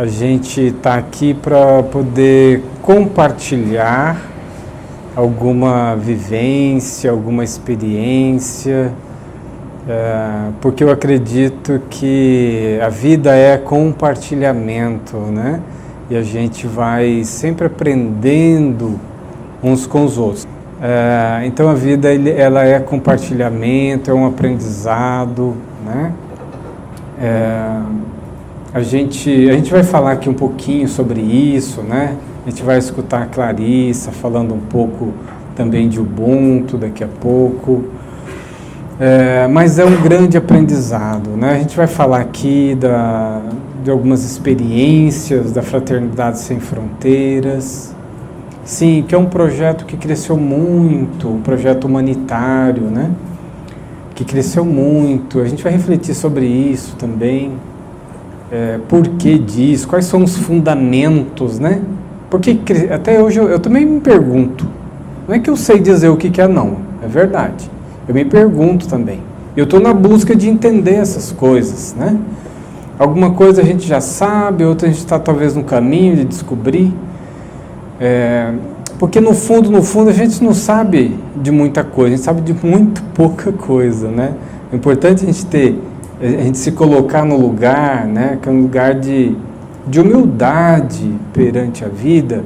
A gente está aqui para poder compartilhar alguma vivência, alguma experiência, porque eu acredito que a vida é compartilhamento, né? E a gente vai sempre aprendendo uns com os outros. Então a vida ela é compartilhamento, é um aprendizado, né? A gente vai falar aqui um pouquinho sobre isso, né? A gente vai escutar a Clarissa falando um pouco também de Ubuntu daqui a pouco. Mas é um grande aprendizado, né? A gente vai falar aqui de algumas experiências da Fraternidade Sem Fronteiras. Sim, que é um projeto que cresceu muito, um projeto humanitário, né? Que cresceu muito. A gente vai refletir sobre isso também. Por que disso? Quais são os fundamentos, né? Porque até hoje eu também me pergunto. Não é que eu sei dizer o que é não, é verdade. Eu me pergunto também. Eu estou na busca de entender essas coisas, né? Alguma coisa a gente já sabe, outra a gente está talvez no caminho de descobrir. Porque no fundo a gente não sabe de muita coisa, a gente sabe de muito pouca coisa, né? É importante a gente se colocar no lugar, né? Que é um lugar de humildade perante a vida,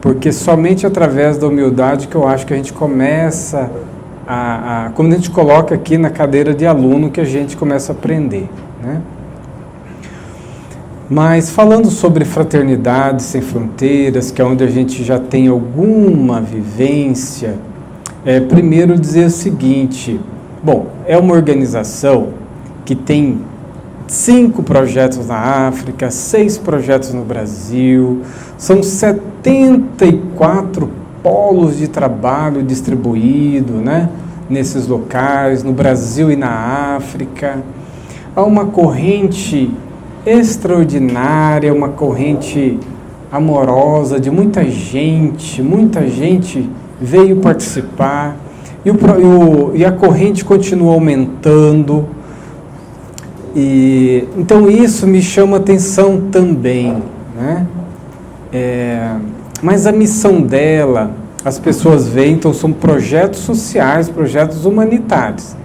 porque somente através da humildade que eu acho que a gente começa quando a gente coloca aqui na cadeira de aluno, que a gente começa a aprender, né? Mas falando sobre Fraternidade Sem Fronteiras, que é onde a gente já tem alguma vivência, primeiro dizer o seguinte: bom, é uma organização que tem 5 projetos na África, 6 projetos no Brasil, são 74 polos de trabalho distribuídos, né, nesses locais, no Brasil e na África. Há uma corrente extraordinária, uma corrente amorosa de muita gente veio participar, e a corrente continua aumentando. Então isso me chama atenção também, né? Mas a missão dela, as pessoas veem, então são projetos sociais, projetos humanitários,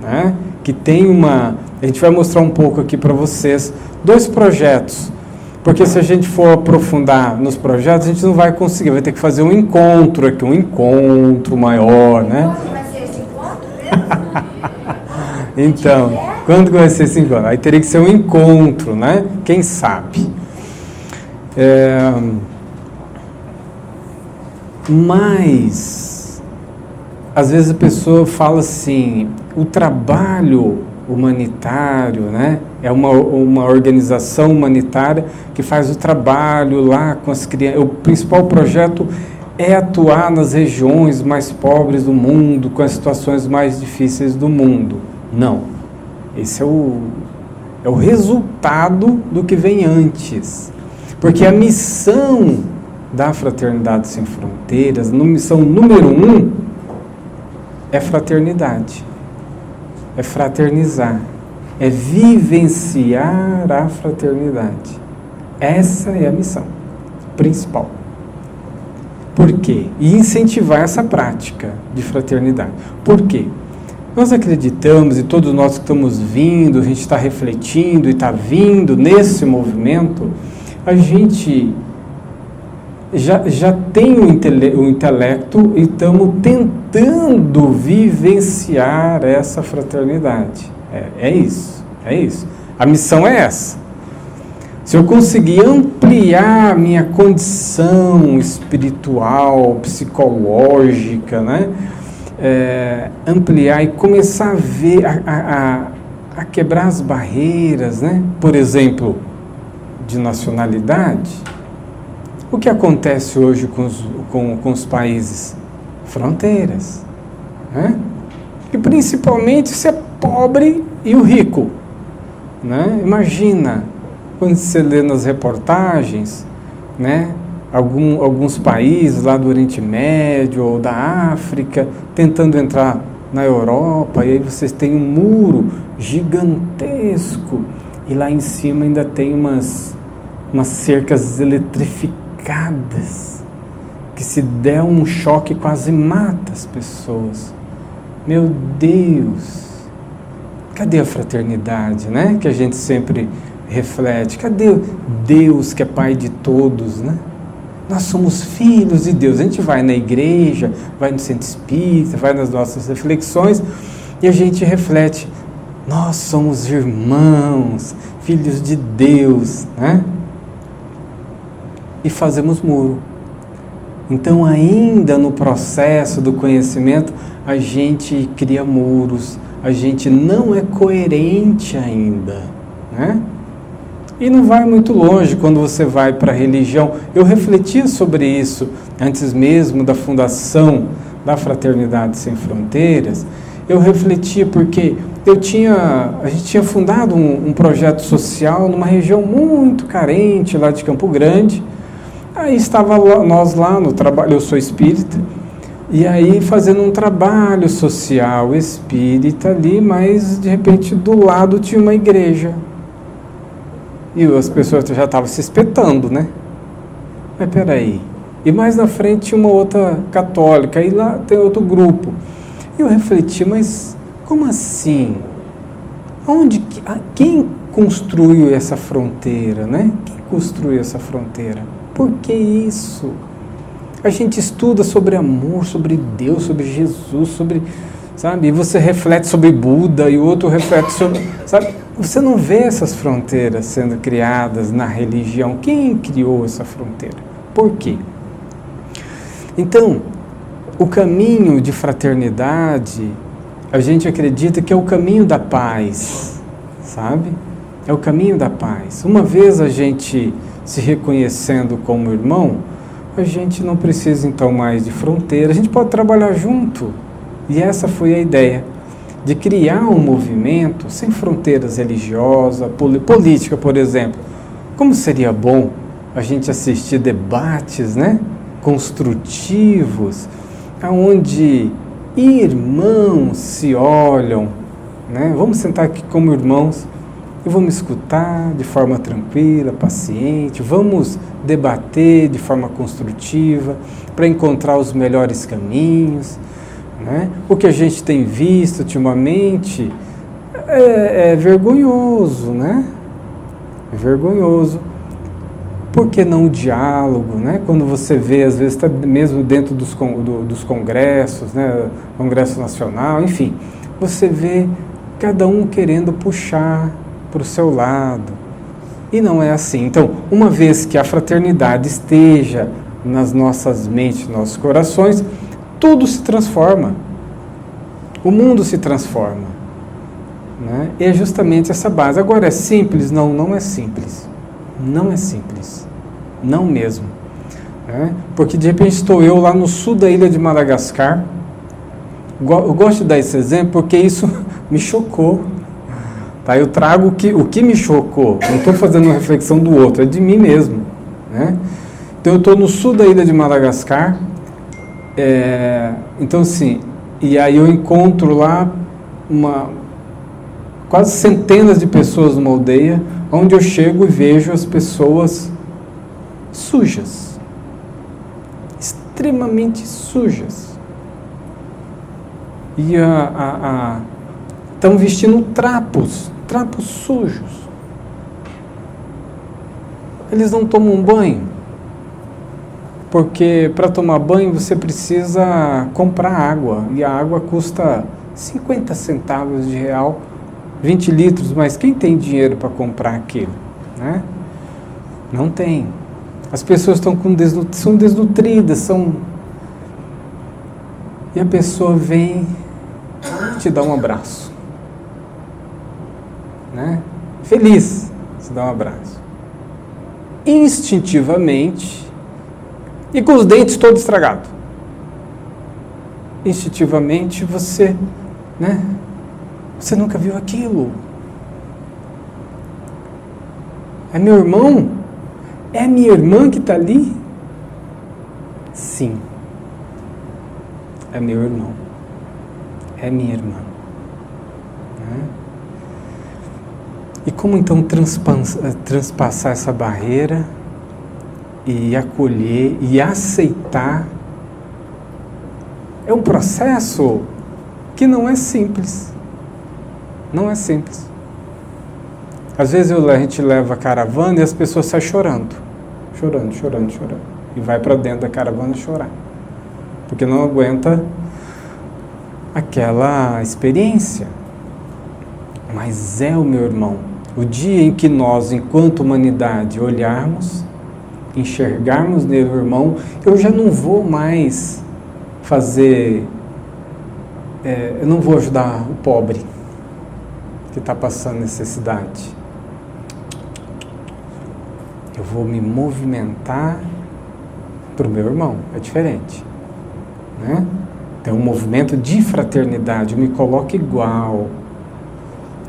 né? Que tem a gente vai mostrar um pouco aqui para vocês 2 projetos, porque se a gente for aprofundar nos projetos, a gente não vai conseguir, vai ter que fazer um encontro aqui, um encontro maior, né? Quando vai ser esse encontro mesmo? Então, quando vai ser esse encontro? Aí teria que ser um encontro, né? Quem sabe? Mas, às vezes a pessoa fala assim, o trabalho humanitário, né? É uma organização humanitária que faz o trabalho lá com as crianças. O principal projeto é atuar nas regiões mais pobres do mundo, com as situações mais difíceis do mundo. Não. Esse é o resultado do que vem antes. Porque a missão da Fraternidade Sem Fronteiras, a missão número 1, é fraternidade. É fraternizar. É vivenciar a fraternidade. Essa é a missão principal. Por quê? E incentivar essa prática de fraternidade. Por quê? Nós acreditamos, e todos nós que estamos vindo, a gente está refletindo e está vindo nesse movimento, a gente já tem o intelecto e estamos tentando vivenciar essa fraternidade. É isso. A missão é essa. Se eu conseguir ampliar minha condição espiritual, psicológica, né? Ampliar e começar a ver, a quebrar as barreiras, né? Por exemplo, de nacionalidade. O que acontece hoje com os países? Fronteiras, né? E principalmente se é pobre e o rico, né? Imagina, quando você lê nas reportagens, né? Alguns países lá do Oriente Médio ou da África tentando entrar na Europa, e aí vocês têm um muro gigantesco e lá em cima ainda tem umas cercas eletrificadas, que se der um choque quase mata as pessoas. Meu Deus! Cadê a fraternidade, né? Que a gente sempre reflete. Cadê Deus que é Pai de todos, né? Nós somos filhos de Deus. A gente vai na igreja, vai no centro espírita, vai nas nossas reflexões e a gente reflete. Nós somos irmãos, filhos de Deus, né? E fazemos muro. Então, ainda no processo do conhecimento, a gente cria muros, a gente não é coerente ainda, né? E não vai muito longe quando você vai para a religião. Eu refletia sobre isso antes mesmo da fundação da Fraternidade Sem Fronteiras. Eu refletia porque a gente tinha fundado um projeto social numa região muito carente lá de Campo Grande. Aí estava nós lá no trabalho, eu sou espírita, e aí fazendo um trabalho social espírita ali, mas de repente do lado tinha uma igreja. E as pessoas já estavam se espetando, né? Mas peraí. E mais na frente tinha uma outra católica, e lá tem outro grupo. E eu refleti, mas como assim? Quem construiu essa fronteira, né? Quem construiu essa fronteira? Por que isso? A gente estuda sobre amor, sobre Deus, sobre Jesus, sobre, sabe? E você reflete sobre Buda e o outro reflete sobre, sabe? Você não vê essas fronteiras sendo criadas na religião. Quem criou essa fronteira? Por quê? Então, o caminho de fraternidade, a gente acredita que é o caminho da paz, sabe? É o caminho da paz. Uma vez a gente se reconhecendo como irmão, a gente não precisa então mais de fronteira, a gente pode trabalhar junto. E essa foi a ideia, de criar um movimento sem fronteiras religiosas, política, por exemplo. Como seria bom a gente assistir debates, né, construtivos, onde irmãos se olham, né? Vamos sentar aqui como irmãos e vamos escutar de forma tranquila, paciente, vamos debater de forma construtiva para encontrar os melhores caminhos, né? O que a gente tem visto ultimamente é vergonhoso, né? É vergonhoso. Por que não o diálogo, né? Quando você vê, às vezes, tá mesmo dentro dos congressos, né? Congresso Nacional, enfim, você vê cada um querendo puxar para o seu lado. E não é assim. Então, uma vez que a fraternidade esteja nas nossas mentes, nos nossos corações, tudo se transforma. O mundo se transforma, né? E é justamente essa base. Agora, é simples? Não, não é simples. Não é simples. Não mesmo. Né? Porque, de repente, estou eu lá no sul da ilha de Madagascar. Eu gosto de dar esse exemplo porque isso me chocou. Tá? Eu trago o que me chocou. Não estou fazendo uma reflexão do outro, é de mim mesmo. Né? Então, eu estou no sul da ilha de Madagascar. Então, assim, e aí eu encontro lá quase centenas de pessoas numa aldeia, onde eu chego e vejo as pessoas sujas, extremamente sujas, e estão vestindo trapos sujos. Eles não tomam banho, porque para tomar banho você precisa comprar água, e a água custa 50 centavos de real, 20 litros, mas quem tem dinheiro para comprar aquilo? Né? Não tem. As pessoas são desnutridas, e a pessoa vem te dar um abraço. Né? Feliz, te dá um abraço. Instintivamente, e com os dentes todos estragados. Instintivamente você, né? Você nunca viu aquilo. É meu irmão? É minha irmã que está ali? Sim. É meu irmão. É minha irmã. E como então transpassar essa barreira e acolher e aceitar? É um processo que não é simples. Não é simples. Às vezes a gente leva a caravana e as pessoas saem chorando. Chorando. E vai para dentro da caravana chorar. Porque não aguenta aquela experiência. Mas o meu irmão, o dia em que nós, enquanto humanidade, olharmos, enxergarmos nele o irmão, eu já não vou mais fazer, eu não vou ajudar o pobre que está passando necessidade. Eu vou me movimentar para o meu irmão, é diferente, né? Então, um movimento de fraternidade, eu me coloco igual.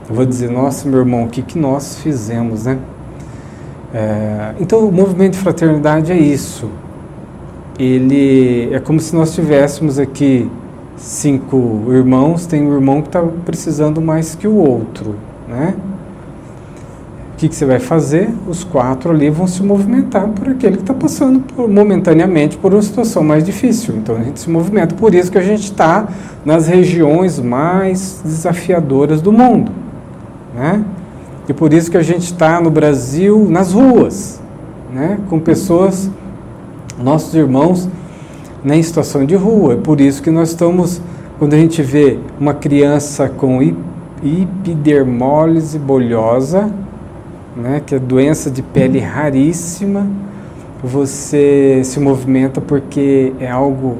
Eu vou dizer, nossa, meu irmão, o que nós fizemos, né? Então, o movimento de fraternidade é isso. Ele é como se nós tivéssemos aqui 5 irmãos, tem um irmão que está precisando mais que o outro, né? O que você vai fazer? Os 4 ali vão se movimentar por aquele que está passando momentaneamente por uma situação mais difícil. Então a gente se movimenta. Por isso que a gente está nas regiões mais desafiadoras do mundo, né? E por isso que a gente está no Brasil, nas ruas, né? Com pessoas, nossos irmãos, né, em situação de rua. É por isso que nós estamos, quando a gente vê uma criança com epidermólise bulhosa, né, que é doença de pele raríssima, você se movimenta porque é algo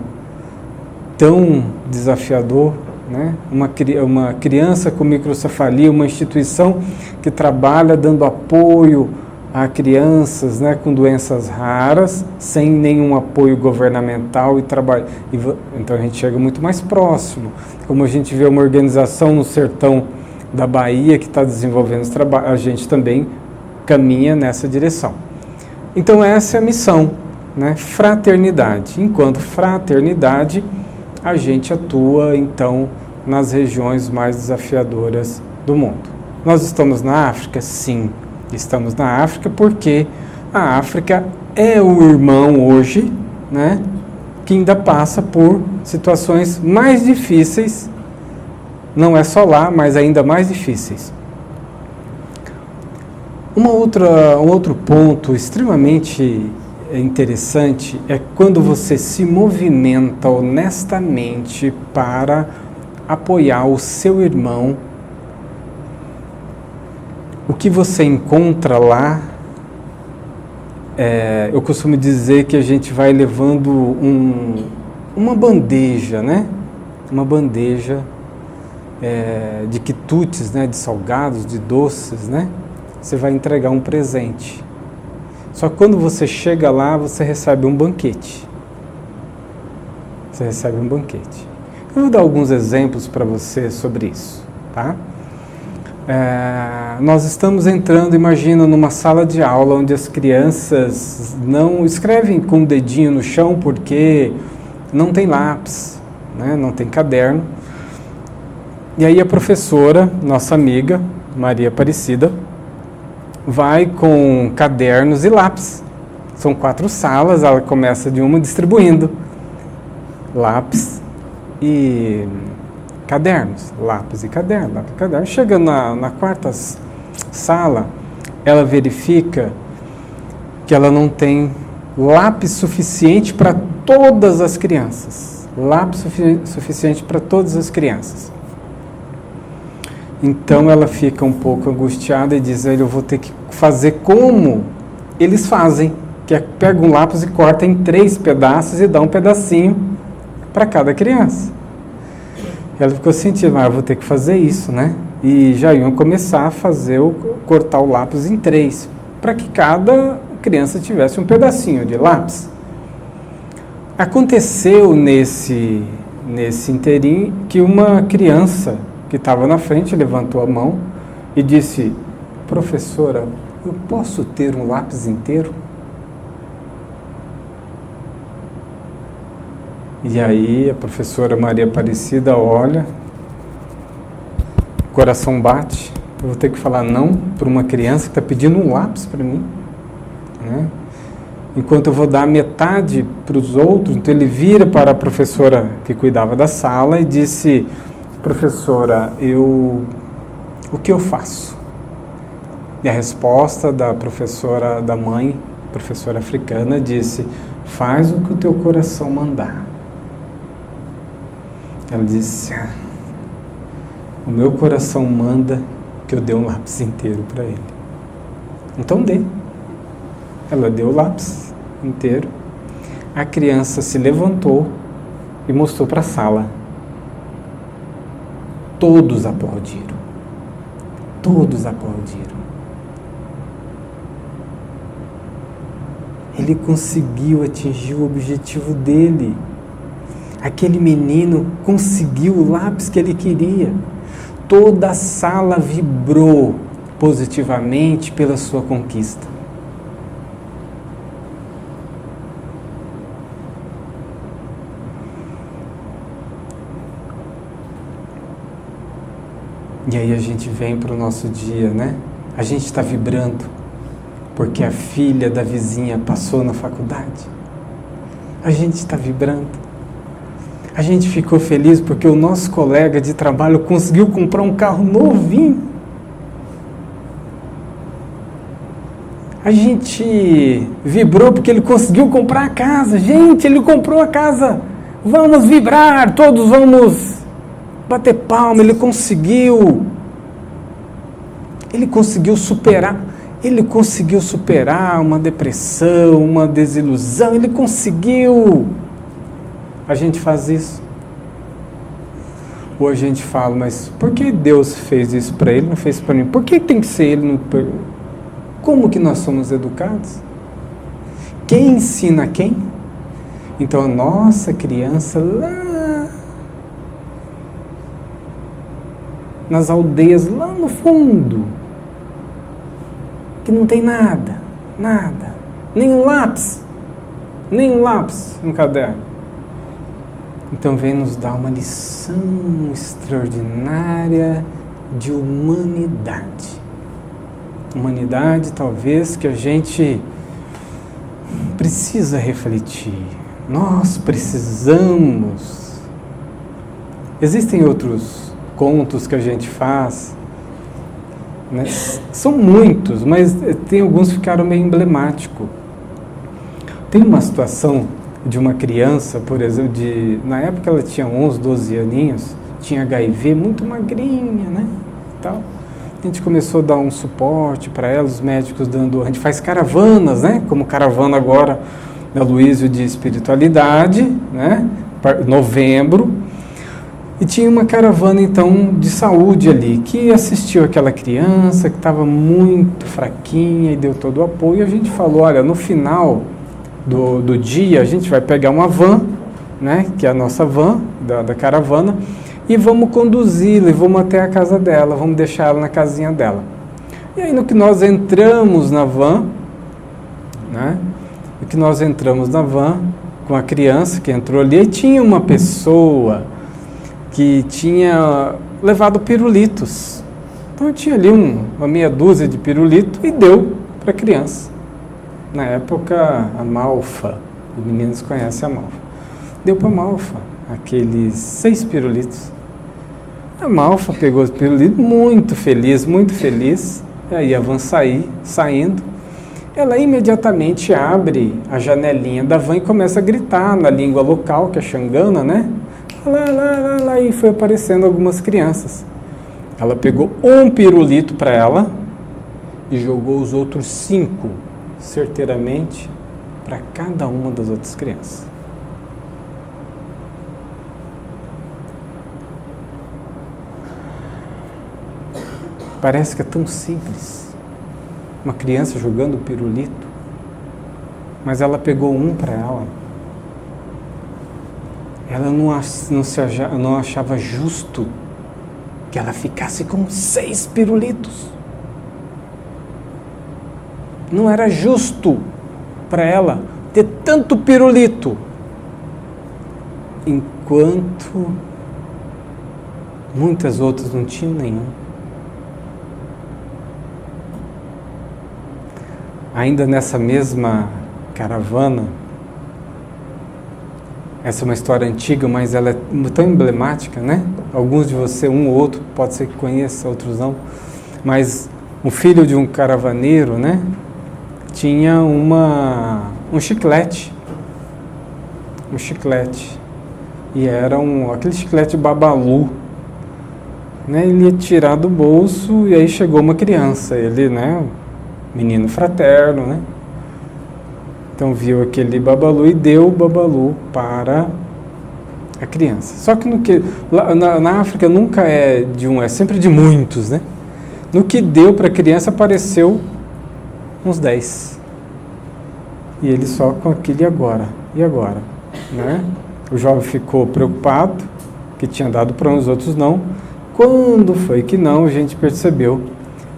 tão desafiador, né? Uma criança com microcefalia, uma instituição que trabalha dando apoio a crianças, né, com doenças raras, sem nenhum apoio governamental então a gente chega muito mais próximo. Como a gente vê uma organização no sertão da Bahia que está desenvolvendo esse trabalho, a gente também caminha nessa direção. Então essa é a missão, né? Fraternidade. Enquanto fraternidade, a gente atua então nas regiões mais desafiadoras do mundo. Nós estamos na África? Sim, estamos na África porque a África é o irmão hoje, né, que ainda passa por situações mais difíceis, não é só lá, mas ainda mais difíceis. Um outro ponto extremamente interessante é quando você se movimenta honestamente para apoiar o seu irmão. O que você encontra lá, eu costumo dizer que a gente vai levando uma bandeja, né? Uma bandeja de quitutes, né? De salgados, de doces, né? Você vai entregar um presente. Só que quando você chega lá, você recebe um banquete. Você recebe um banquete. Eu vou dar alguns exemplos para você sobre isso, tá? Nós estamos entrando, imagina, numa sala de aula onde as crianças não escrevem com o dedinho no chão porque não tem lápis, né? Não tem caderno. E aí a professora, nossa amiga, Maria Aparecida, vai com cadernos e lápis. São 4 salas, ela começa de uma distribuindo lápis e cadernos, lápis e caderno, lápis e caderno. Chega na 4ª sala, ela verifica que ela não tem lápis suficiente para todas as crianças. Lápis suficiente para todas as crianças. Então ela fica um pouco angustiada e diz, eu vou ter que fazer como eles fazem, que é pega um lápis e corta em 3 pedaços e dá um pedacinho para cada criança. Ela ficou sentindo, mas eu vou ter que fazer isso, né? E já iam começar a cortar o lápis em 3, para que cada criança tivesse um pedacinho de lápis. Aconteceu nesse inteirinho que uma criança que estava na frente levantou a mão e disse, professora, eu posso ter um lápis inteiro? E aí a professora Maria Aparecida olha, o coração bate, Eu vou ter que falar não para uma criança que está pedindo um lápis para mim, né? Enquanto eu vou dar metade para os outros. Então ele vira para a professora que cuidava da sala e disse: professora, o que eu faço? E a resposta da professora, da mãe, professora africana, disse: faz o que o teu coração mandar. Ela disse: o meu coração manda que eu dê um lápis inteiro para ele. Então dê. Ela deu o lápis inteiro. A criança se levantou e mostrou para a sala. Todos aplaudiram. Todos aplaudiram. Ele conseguiu atingir o objetivo dele. Aquele menino conseguiu o lápis que ele queria. Toda a sala vibrou positivamente pela sua conquista. E aí a gente vem para o nosso dia, né? A gente está vibrando porque a filha da vizinha passou na faculdade. A gente está vibrando. A gente ficou feliz porque o nosso colega de trabalho conseguiu comprar um carro novinho. A gente vibrou porque ele conseguiu comprar a casa. Gente, ele comprou a casa. Vamos vibrar, todos vamos bater palma. Ele conseguiu superar. Ele conseguiu superar uma depressão, uma desilusão. Ele conseguiu. A gente faz isso. Ou a gente fala: mas por que Deus fez isso para ele, não fez para mim? Por que tem que ser ele? Como que nós somos educados? Quem ensina quem? Então a nossa criança lá nas aldeias, lá no fundo, que não tem nada, nem um lápis no caderno. Então vem nos dar uma lição extraordinária de humanidade. Humanidade, talvez, que a gente precisa refletir. Nós precisamos. Existem outros contos que a gente faz, né? São muitos, mas tem alguns que ficaram meio emblemáticos. Tem uma situação de uma criança, por exemplo, na época ela tinha 11, 12 aninhos, tinha HIV, muito magrinha, né? Tal. A gente começou a dar um suporte para ela, os médicos dando... A gente faz caravanas, né? Como caravana agora da Luísio de Espiritualidade, né? Novembro. E tinha uma caravana, então, de saúde ali, que assistiu aquela criança que estava muito fraquinha e deu todo o apoio. E a gente falou: olha, no final do dia, a gente vai pegar uma van, né, que é a nossa van da caravana, e vamos conduzi-la e vamos até a casa dela, vamos deixar ela na casinha dela. E aí, no que nós entramos na van, né, com a criança que entrou ali, e tinha uma pessoa que tinha levado pirulitos. Então tinha ali uma meia dúzia de pirulito e deu para a criança. Na época, a Malfa, os meninos conhecem a Malfa. Deu para a Malfa aqueles 6 pirulitos. A Malfa pegou os pirulitos, muito feliz. E aí a van saindo. Ela imediatamente abre a janelinha da van e começa a gritar na língua local, que é xangana, né? Lá, e foi aparecendo algumas crianças. Ela pegou um pirulito para ela e jogou os outros 5 certeiramente para cada uma das outras crianças. Parece que é tão simples, uma criança jogando pirulito, mas ela pegou um para ela. Ela não achava justo que ela ficasse com 6 pirulitos. Não era justo para ela ter tanto pirulito, enquanto muitas outras não tinham nenhum. ainda nessa mesma caravana, essa é uma história antiga, mas ela é tão emblemática, né? Alguns de vocês, um ou outro, pode ser que conheça, outros não, mas o filho de um caravaneiro, né, tinha um chiclete, e era aquele chiclete Babalu, né? Ele ia tirar do bolso e aí chegou uma criança, ele, né, menino fraterno, né? Então viu aquele Babalu e deu o Babalu para a criança. Só que na África nunca é de um, é sempre de muitos, né? No que deu para a criança apareceu uns 10. E ele só com aquele e agora, né? O jovem ficou preocupado, que tinha dado para uns, outros não. Quando foi que não, a gente percebeu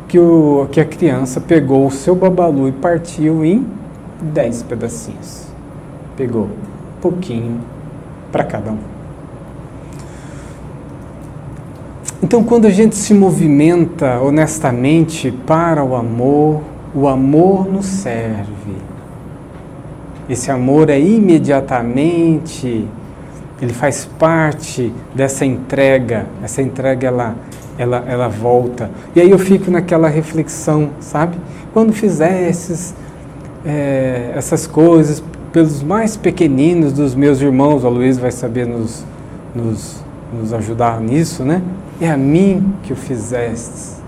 que a criança pegou o seu Babalu e partiu em 10 pedacinhos. Pegou um pouquinho para cada um. Então, quando a gente se movimenta honestamente para o amor nos serve. Esse amor é imediatamente, ele faz parte dessa entrega. Essa entrega, ela volta. E aí eu fico naquela reflexão, sabe? Quando fizer essas coisas pelos mais pequeninos dos meus irmãos, a Luísa vai saber nos ajudar nisso, né? É a mim que o fizestes.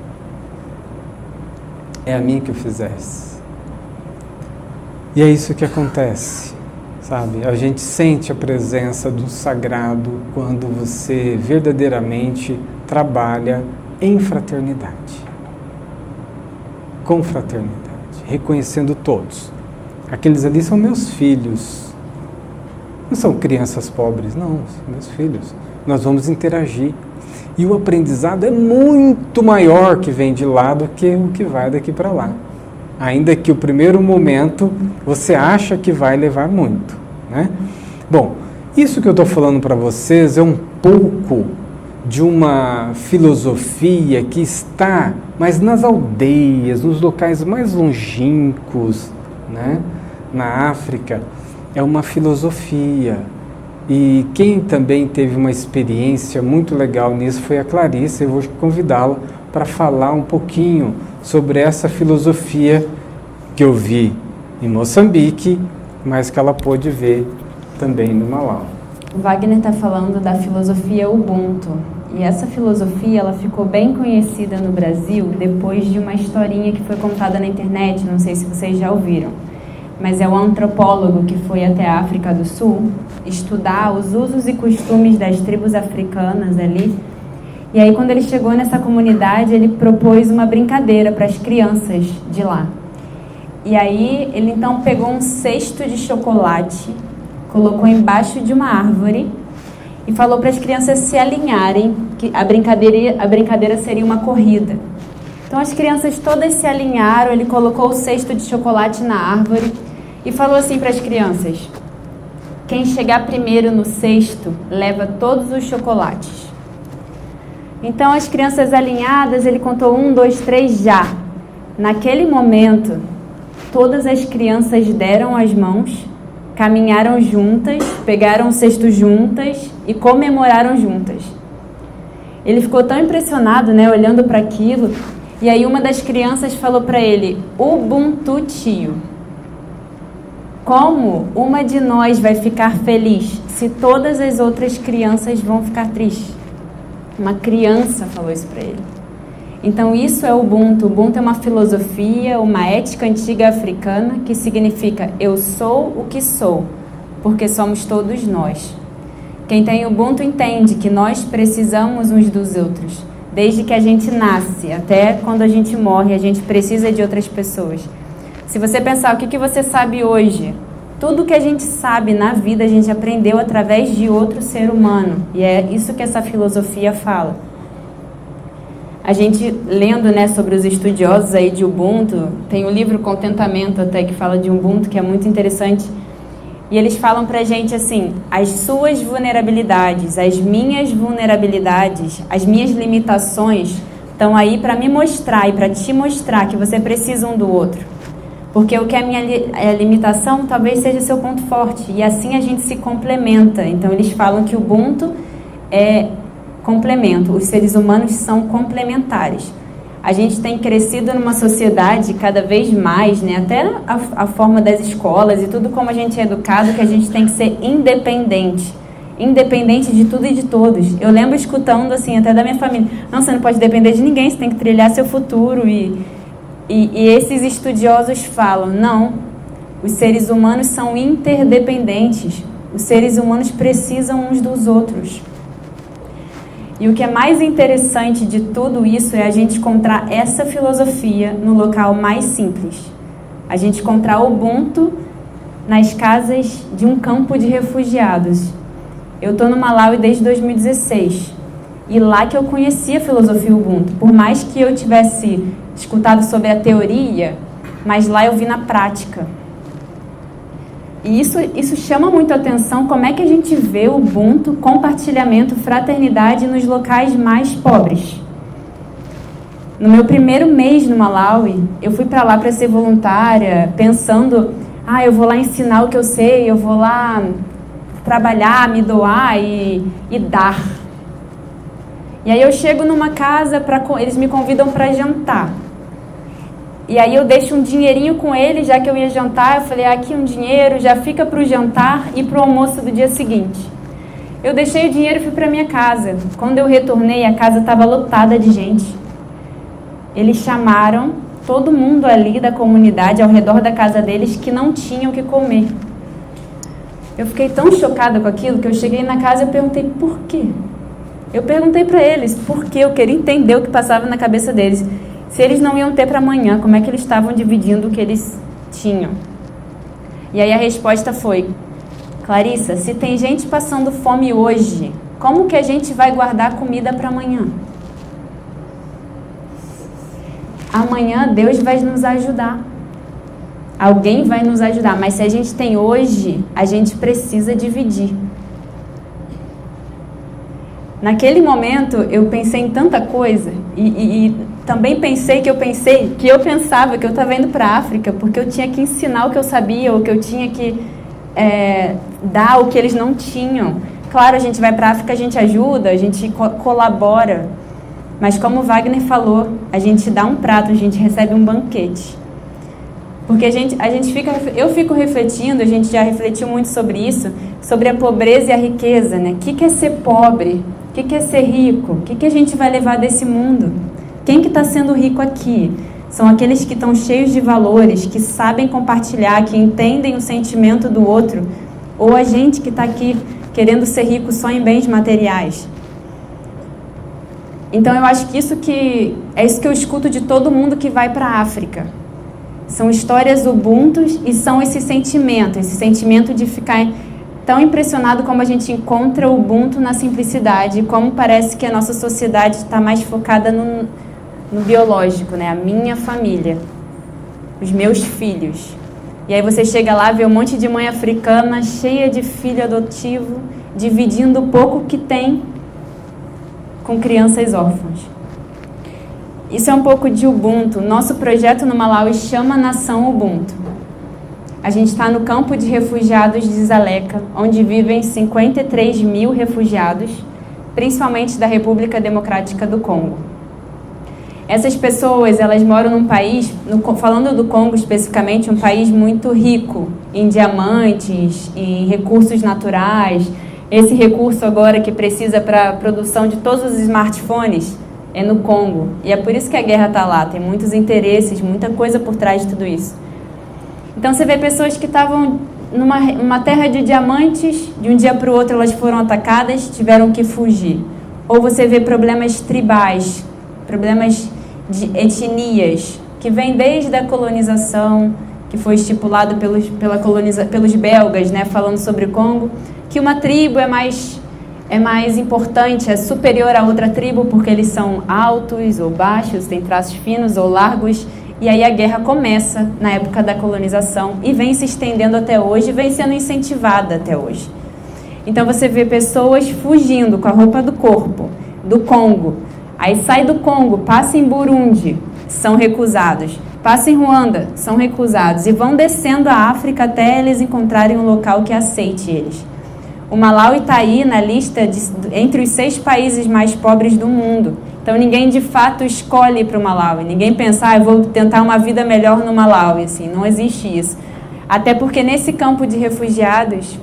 É a mim que o fizestes. E é isso que acontece, sabe? A gente sente a presença do sagrado quando você verdadeiramente trabalha em fraternidade. Com fraternidade. Reconhecendo todos. Aqueles ali são meus filhos. Não são crianças pobres, não. São meus filhos. Nós vamos interagir. E o aprendizado é muito maior que vem de lá do que o que vai daqui para lá. Ainda que o primeiro momento você acha que vai levar muito, né? Bom, isso que eu estou falando para vocês é um pouco de uma filosofia que está mais nas aldeias, nos locais mais longínquos, né? Na África, é uma filosofia. E quem também teve uma experiência muito legal nisso foi a Clarice. Eu vou convidá-la para falar um pouquinho sobre essa filosofia que eu vi em Moçambique, mas que ela pôde ver também no Malau. O Wagner está falando da filosofia Ubuntu. E essa filosofia ela ficou bem conhecida no Brasil depois de uma historinha que foi contada na internet, não sei se vocês já ouviram. Mas é um antropólogo que foi até a África do Sul estudar os usos e costumes das tribos africanas ali. E aí, quando ele chegou nessa comunidade, ele propôs uma brincadeira para as crianças de lá. E aí, ele então pegou um cesto de chocolate, colocou embaixo de uma árvore e falou para as crianças se alinharem, que a brincadeira seria uma corrida. Então, as crianças todas se alinharam, ele colocou o cesto de chocolate na árvore e falou assim para as crianças: quem chegar primeiro no cesto, leva todos os chocolates. Então, as crianças alinhadas, ele contou 1, 2, 3, já. Naquele momento, todas as crianças deram as mãos, caminharam juntas, pegaram o cesto juntas e comemoraram juntas. Ele ficou tão impressionado, né, olhando para aquilo, e aí uma das crianças falou para ele: Ubuntu, tio. Como uma de nós vai ficar feliz se todas as outras crianças vão ficar tristes? Uma criança falou isso para ele. Então isso é Ubuntu. Ubuntu é uma filosofia, uma ética antiga africana que significa eu sou o que sou, porque somos todos nós. Quem tem Ubuntu entende que nós precisamos uns dos outros. Desde que a gente nasce até quando a gente morre, a gente precisa de outras pessoas. Se você pensar o que você sabe hoje, tudo que a gente sabe na vida a gente aprendeu através de outro ser humano. E é isso que essa filosofia fala. A gente lendo, né, sobre os estudiosos aí de Ubuntu, tem o livro Contentamento até que fala de Ubuntu, que é muito interessante. E eles falam pra gente assim: as suas vulnerabilidades, as minhas vulnerabilidades, as minhas limitações estão aí para me mostrar e para te mostrar que você precisa um do outro. Porque o que é a minha limitação talvez seja seu ponto forte. E assim a gente se complementa. Então eles falam que o Ubuntu é complemento. Os seres humanos são complementares. A gente tem crescido numa sociedade cada vez mais, né? Até a forma das escolas e tudo como a gente é educado, que a gente tem que ser independente. Independente de tudo e de todos. Eu lembro escutando assim, até da minha família, não, você não pode depender de ninguém, você tem que trilhar seu futuro. E esses estudiosos falam, não, os seres humanos são interdependentes. Os seres humanos precisam uns dos outros. E o que é mais interessante de tudo isso é a gente encontrar essa filosofia no local mais simples. A gente encontrar o Ubuntu nas casas de um campo de refugiados. Eu estou no Malawi desde 2016. E lá que eu conheci a filosofia Ubuntu. Por mais que eu tivesse escutado sobre a teoria, mas lá eu vi na prática. E isso chama muito a atenção, como é que a gente vê o Ubuntu, compartilhamento, fraternidade nos locais mais pobres. No meu primeiro mês no Malawi, eu fui para lá para ser voluntária, pensando, eu vou lá ensinar o que eu sei, eu vou lá trabalhar, me doar e dar. E aí eu chego numa casa, eles me convidam para jantar. E aí eu deixo um dinheirinho com ele, já que eu ia jantar, eu falei, aqui um dinheiro, já fica para o jantar e para o almoço do dia seguinte. Eu deixei o dinheiro e fui para minha casa. Quando eu retornei, a casa estava lotada de gente. Eles chamaram todo mundo ali da comunidade, ao redor da casa deles, que não tinham o que comer. Eu fiquei tão chocada com aquilo, que eu cheguei na casa e eu perguntei, por quê? Eu perguntei para eles, por quê? Eu queria entender o que passava na cabeça deles. Se eles não iam ter para amanhã, como é que eles estavam dividindo o que eles tinham? E aí a resposta foi, Clarissa, se tem gente passando fome hoje, como que a gente vai guardar comida para amanhã? Amanhã Deus vai nos ajudar. Alguém vai nos ajudar, mas se a gente tem hoje, a gente precisa dividir. Naquele momento, eu pensei em tanta coisa e também pensei que eu pensava que eu estava indo para a África porque eu tinha que ensinar o que eu sabia, ou que eu tinha que dar o que eles não tinham. Claro, a gente vai para a África, a gente ajuda, a gente colabora, mas como o Wagner falou, a gente dá um prato, a gente recebe um banquete. Porque eu fico refletindo, a gente já refletiu muito sobre isso, sobre a pobreza e a riqueza, né? O que é ser pobre? O que é ser rico? O que a gente vai levar desse mundo? Quem que está sendo rico aqui? São aqueles que estão cheios de valores, que sabem compartilhar, que entendem o sentimento do outro, ou a gente que está aqui querendo ser rico só em bens materiais? Então eu acho que é isso que eu escuto de todo mundo que vai para a África. São histórias ubuntus e são esse sentimento de ficar tão impressionado como a gente encontra o Ubuntu na simplicidade, como parece que a nossa sociedade está mais focada no biológico, né? A minha família, os meus filhos. E aí você chega lá, vê um monte de mãe africana cheia de filho adotivo, dividindo o pouco que tem com crianças órfãs. Isso é um pouco de Ubuntu. Nosso projeto no Malawi chama Nação Ubuntu. A gente está no campo de refugiados de Dzaleka, onde vivem 53 mil refugiados, principalmente da República Democrática do Congo. Essas pessoas, elas moram num país, falando do Congo especificamente, um país muito rico em diamantes, em recursos naturais. Esse recurso agora que precisa para a produção de todos os smartphones é no Congo. E é por isso que a guerra está lá, tem muitos interesses, muita coisa por trás de tudo isso. Então você vê pessoas que estavam numa terra de diamantes, de um dia para o outro elas foram atacadas, tiveram que fugir. Ou você vê problemas tribais, problemas de etnias, que vêm desde a colonização, que foi estipulado pelos belgas, né, falando sobre o Congo, que uma tribo é mais importante, é superior a outra tribo porque eles são altos ou baixos, têm traços finos ou largos. E aí a guerra começa na época da colonização e vem se estendendo até hoje, vem sendo incentivada até hoje. Então você vê pessoas fugindo com a roupa do corpo, do Congo. Aí sai do Congo, passa em Burundi, são recusados. passam em Ruanda, são recusados e vão descendo a África até eles encontrarem um local que aceite eles. O Malawi está aí na lista entre os 6 países mais pobres do mundo. Então ninguém de fato escolhe ir para o Malawi. Ninguém pensa, eu vou tentar uma vida melhor no Malawi. Assim, não existe isso. Até porque nesse campo de refugiados,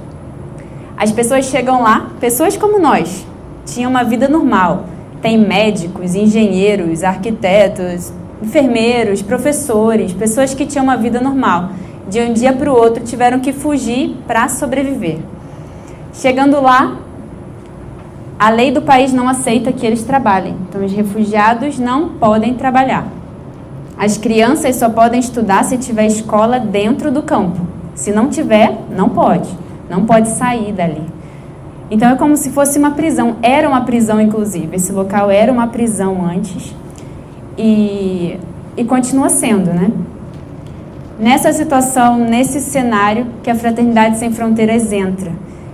as pessoas chegam lá, pessoas como nós, tinham uma vida normal. Tem médicos, engenheiros, arquitetos, enfermeiros, professores, pessoas que tinham uma vida normal. De um dia para o outro tiveram que fugir para sobreviver. Chegando lá, a lei do país não aceita que eles trabalhem. Então, os refugiados não podem trabalhar. As crianças só podem estudar se tiver escola dentro do campo. Se não tiver, não pode. Não pode sair dali. Então, é como se fosse uma prisão. Era uma prisão, inclusive. Esse local era uma prisão antes. E continua sendo, né? Nessa situação, nesse cenário, que a Fraternidade Sem Fronteiras entra.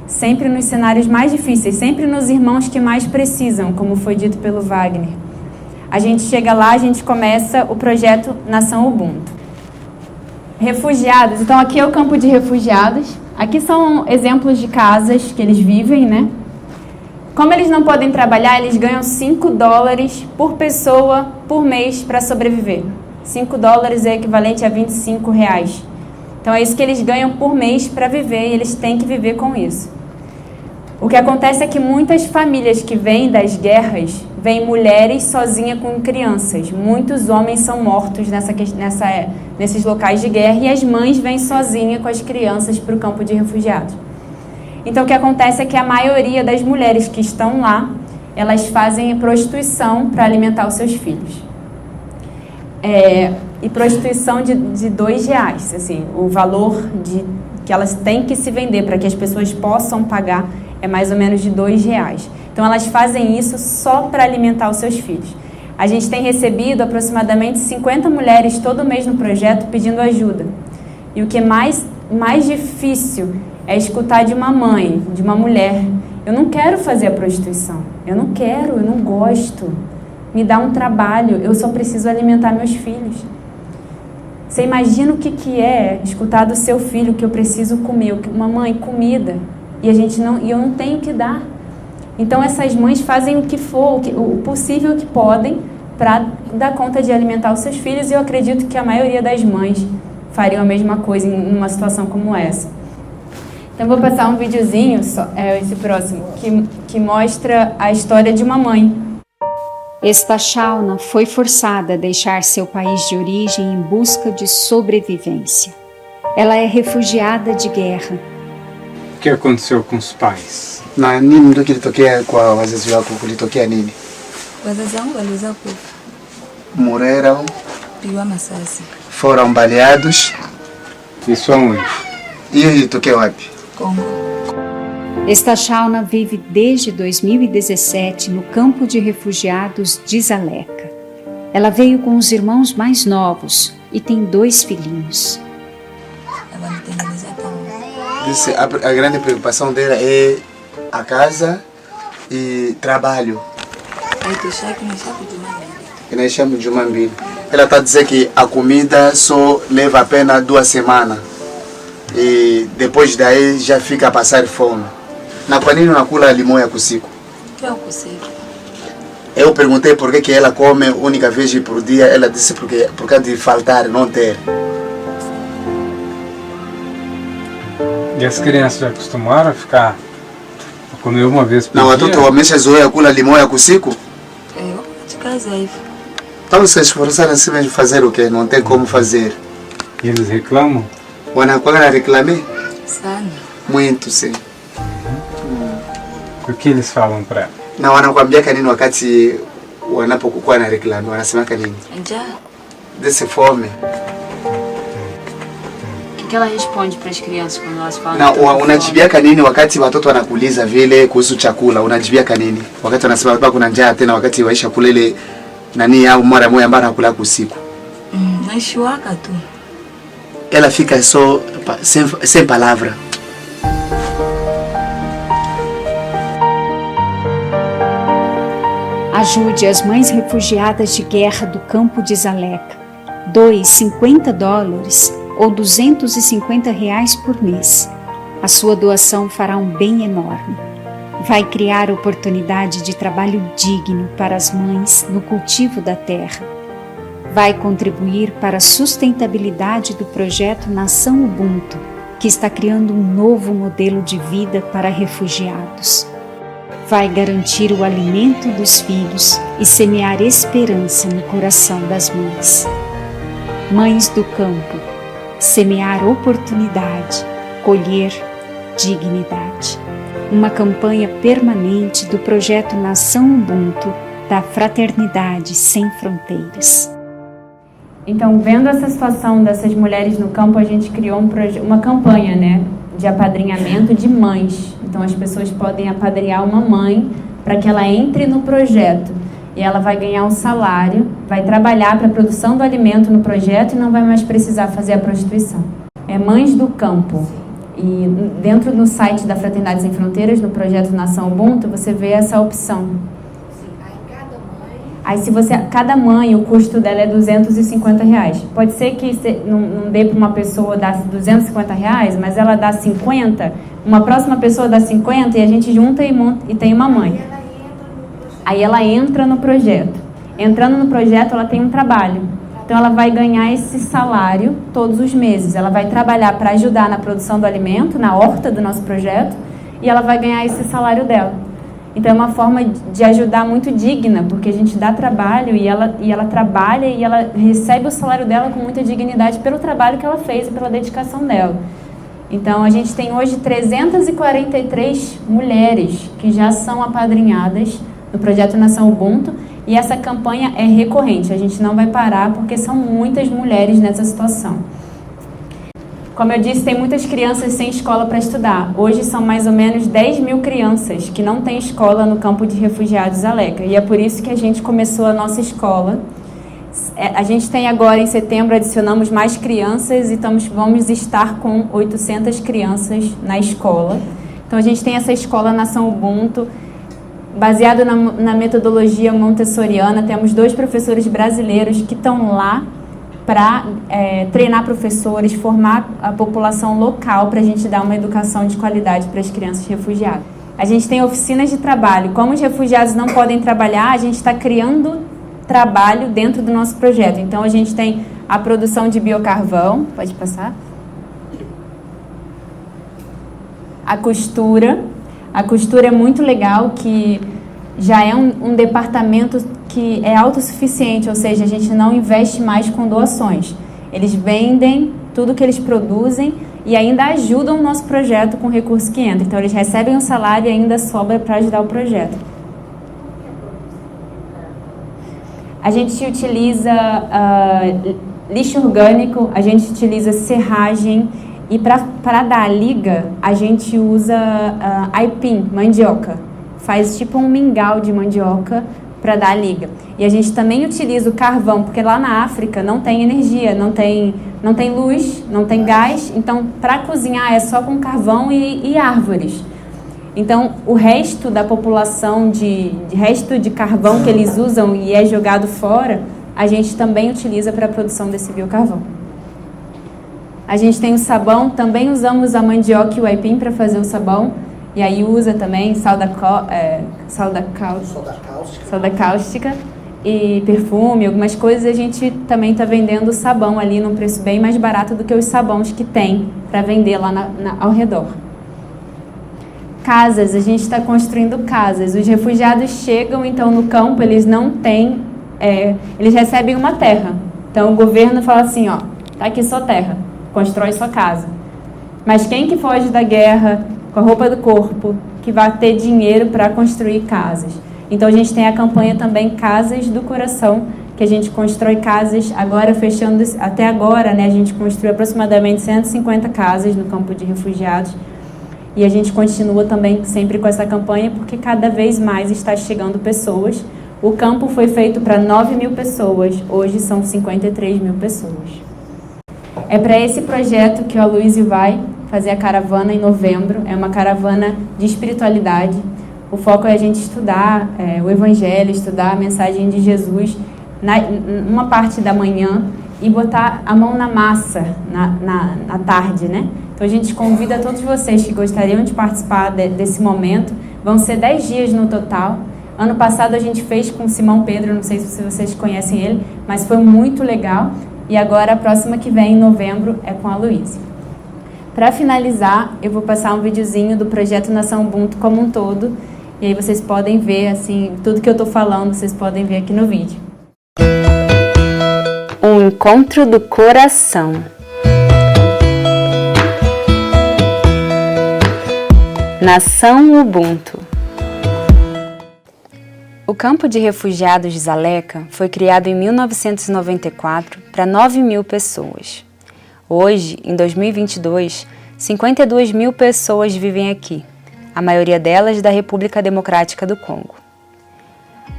Sempre nos cenários mais difíceis, sempre nos irmãos que mais precisam, como foi dito pelo Wagner. A gente chega lá, a gente começa o projeto Nação Ubuntu. Refugiados, então aqui é o campo de refugiados. Aqui são exemplos de casas que eles vivem, né? Como eles não podem trabalhar, eles ganham $5 por pessoa por mês para sobreviver. $5 é equivalente a R$25. Então é isso que eles ganham por mês para viver e eles têm que viver com isso. O que acontece é que muitas famílias que vêm das guerras, vêm mulheres sozinhas com crianças. Muitos homens são mortos nesses locais de guerra e as mães vêm sozinhas com as crianças para o campo de refugiados. Então o que acontece é que a maioria das mulheres que estão lá, elas fazem prostituição para alimentar os seus filhos. E prostituição de R$2, assim, o valor que elas têm que se vender para que as pessoas possam pagar é mais ou menos de R$2. Então elas fazem isso só para alimentar os seus filhos. A gente tem recebido aproximadamente 50 mulheres todo mês no projeto pedindo ajuda. E o que é mais difícil é escutar de uma mãe, de uma mulher: eu não quero fazer a prostituição, eu não gosto, me dá um trabalho, eu só preciso alimentar meus filhos. Você imagina o que é escutar do seu filho que eu preciso comer, mamãe, comida, e eu não tenho que dar. Então essas mães fazem o que for, o possível que podem para dar conta de alimentar os seus filhos, e eu acredito que a maioria das mães fariam a mesma coisa em uma situação como essa. Então vou passar um videozinho, esse próximo, que mostra a história de uma mãe. Esta Shauna foi forçada a deixar seu país de origem em busca de sobrevivência. Ela é refugiada de guerra. O que aconteceu com os pais? Na nini ndio kilitokea kwa wazazi wako, kulitokea nini? Wazazi wangu waliweza kufa. Morreram, Pigwa masasi. foram baleados. Isso aonde? Hiyo ilitokea wapi? Kongo. Esta Shauna vive desde 2017 no campo de refugiados de Zaleca. Ela veio com os irmãos mais novos e tem 2 filhinhos. Ela me tengeneza tão. Disse, a grande preocupação dela é a casa e trabalho. Aí tu chega no chapo de uma vez. Que nós chamamos de Mambili. Ela está dizendo que a comida só leva apenas 2 semanas. E depois daí já fica a passar fome. Na kwa nini unakula limoya kusiku? Que é o conselho? Eu perguntei por que ela come única vez por dia. Ela disse por causa de faltar, não ter. E as crianças já acostumaram a ficar a comer uma vez por Não, dia? watoto wameshazoea kula limoya kusiku. Eu de casa aí. Então se esforçaram assim mesmo fazer o quê? Não tem como fazer. E eles reclamam? Wanakuwa na reclame? Sana. Muito, sim. O que eles falam para ela? Na wanakuambia nini wakati wanapokuwa na reclame? Wanasema nini? Já. Desse fome. O que ela responde para as crianças quando elas falam? Na unajibiaka nini wakati watoto wanakuuliza vile kuhusu chakula? Unajibiaka nini wakati wanasema baba kuna njaa, tena wakati waisha kula ile nani au mara moja ambayo anakula usiku? Naishiwaka tu. Ela fica só sem palavra. Ajude as mães refugiadas de guerra do campo de Zaleca. doe $50 ou R$250 por mês. A sua doação fará um bem enorme. Vai criar oportunidade de trabalho digno para as mães no cultivo da terra. Vai contribuir para a sustentabilidade do projeto Nação Ubuntu, que está criando um novo modelo de vida para refugiados. Vai garantir o alimento dos filhos e semear esperança no coração das mães. Mães do campo, semear oportunidade, colher dignidade. Uma campanha permanente do projeto Nação Ubuntu, da Fraternidade Sem Fronteiras. Então, vendo essa situação dessas mulheres no campo, a gente criou uma campanha, né, de apadrinhamento de mães. Então, as pessoas podem apadrinhar uma mãe para que ela entre no projeto. E ela vai ganhar um salário, vai trabalhar para a produção do alimento no projeto e não vai mais precisar fazer a prostituição. É Mães do Campo. E dentro do site da Fraternidade Sem Fronteiras, no projeto Nação Ubuntu, você vê essa opção. Aí se você, cada mãe, o custo dela é R$250. Pode ser que não dê para uma pessoa dar R$250, mas ela dá 50, uma próxima pessoa dá 50 e a gente junta e tem uma mãe. Aí ela entra no projeto. Entrando no projeto, ela tem um trabalho. Então ela vai ganhar esse salário todos os meses. Ela vai trabalhar para ajudar na produção do alimento, na horta do nosso projeto, e ela vai ganhar esse salário dela. Então é uma forma de ajudar muito digna, porque a gente dá trabalho e ela trabalha e ela recebe o salário dela com muita dignidade pelo trabalho que ela fez e pela dedicação dela. Então a gente tem hoje 343 mulheres que já são apadrinhadas no projeto Nação Ubuntu, e essa campanha é recorrente, a gente não vai parar porque são muitas mulheres nessa situação. Como eu disse, tem muitas crianças sem escola para estudar. Hoje são mais ou menos 10 mil crianças que não têm escola no campo de refugiados Aleca. E é por isso que a gente começou a nossa escola. A gente tem agora, em setembro, adicionamos mais crianças e vamos estar com 800 crianças na escola. Então a gente tem essa escola Nação Ubuntu, baseado na metodologia montessoriana. Temos 2 professores brasileiros que estão lá para treinar professores, formar a população local para a gente dar uma educação de qualidade para as crianças refugiadas. A gente tem oficinas de trabalho. Como os refugiados não podem trabalhar, a gente está criando trabalho dentro do nosso projeto. Então a gente tem a produção de biocarvão, pode passar? A costura é muito legal, que já é um departamento que é autossuficiente, ou seja, a gente não investe mais com doações. Eles vendem tudo que eles produzem e ainda ajudam o nosso projeto com o recurso que entra. Então, eles recebem um salário e ainda sobra para ajudar o projeto. A gente utiliza lixo orgânico, a gente utiliza serragem e para dar a liga, a gente usa aipim, mandioca. Faz tipo um mingau de mandioca para dar a liga. E a gente também utiliza o carvão, porque lá na África não tem energia, não tem luz, não tem gás. Então, para cozinhar é só com carvão e árvores. Então, o resto da população, resto de carvão que eles usam e é jogado fora, a gente também utiliza para a produção desse biocarvão. A gente tem o sabão, também usamos a mandioca e o aipim para fazer o sabão. E aí usa também soda cáustica e perfume, algumas coisas. A gente também está vendendo sabão ali num preço bem mais barato do que os sabões que tem para vender lá ao redor. Casas, a gente está construindo casas. Os refugiados chegam, então, no campo, eles não têm... eles recebem uma terra. Então, o governo fala assim, ó, tá aqui sua terra, constrói sua casa. Mas quem que foge da guerra com a roupa do corpo, que vai ter dinheiro para construir casas? Então, a gente tem a campanha também Casas do Coração, que a gente constrói casas, agora fechando, até agora, né, a gente construiu aproximadamente 150 casas no campo de refugiados. E a gente continua também sempre com essa campanha, porque cada vez mais está chegando pessoas. O campo foi feito para 9 mil pessoas, hoje são 53 mil pessoas. É para esse projeto que o Aloysio vai fazer a caravana em novembro. É uma caravana de espiritualidade. O foco é a gente estudar o Evangelho, estudar a mensagem de Jesus uma parte da manhã e botar a mão na massa na tarde, né? Então a gente convida todos vocês que gostariam de participar desse momento. Vão ser 10 dias no total. Ano passado a gente fez com o Simão Pedro, não sei se vocês conhecem ele, mas foi muito legal. E agora a próxima que vem, em novembro, é com a Luísa. Para finalizar, eu vou passar um videozinho do projeto Nação Ubuntu como um todo. E aí vocês podem ver, assim, tudo que eu estou falando, vocês podem ver aqui no vídeo. Um encontro do coração. Nação Ubuntu. O campo de refugiados de Dzaleka foi criado em 1994 para 9.000 pessoas. Hoje, em 2022, 52 mil pessoas vivem aqui, a maioria delas da República Democrática do Congo.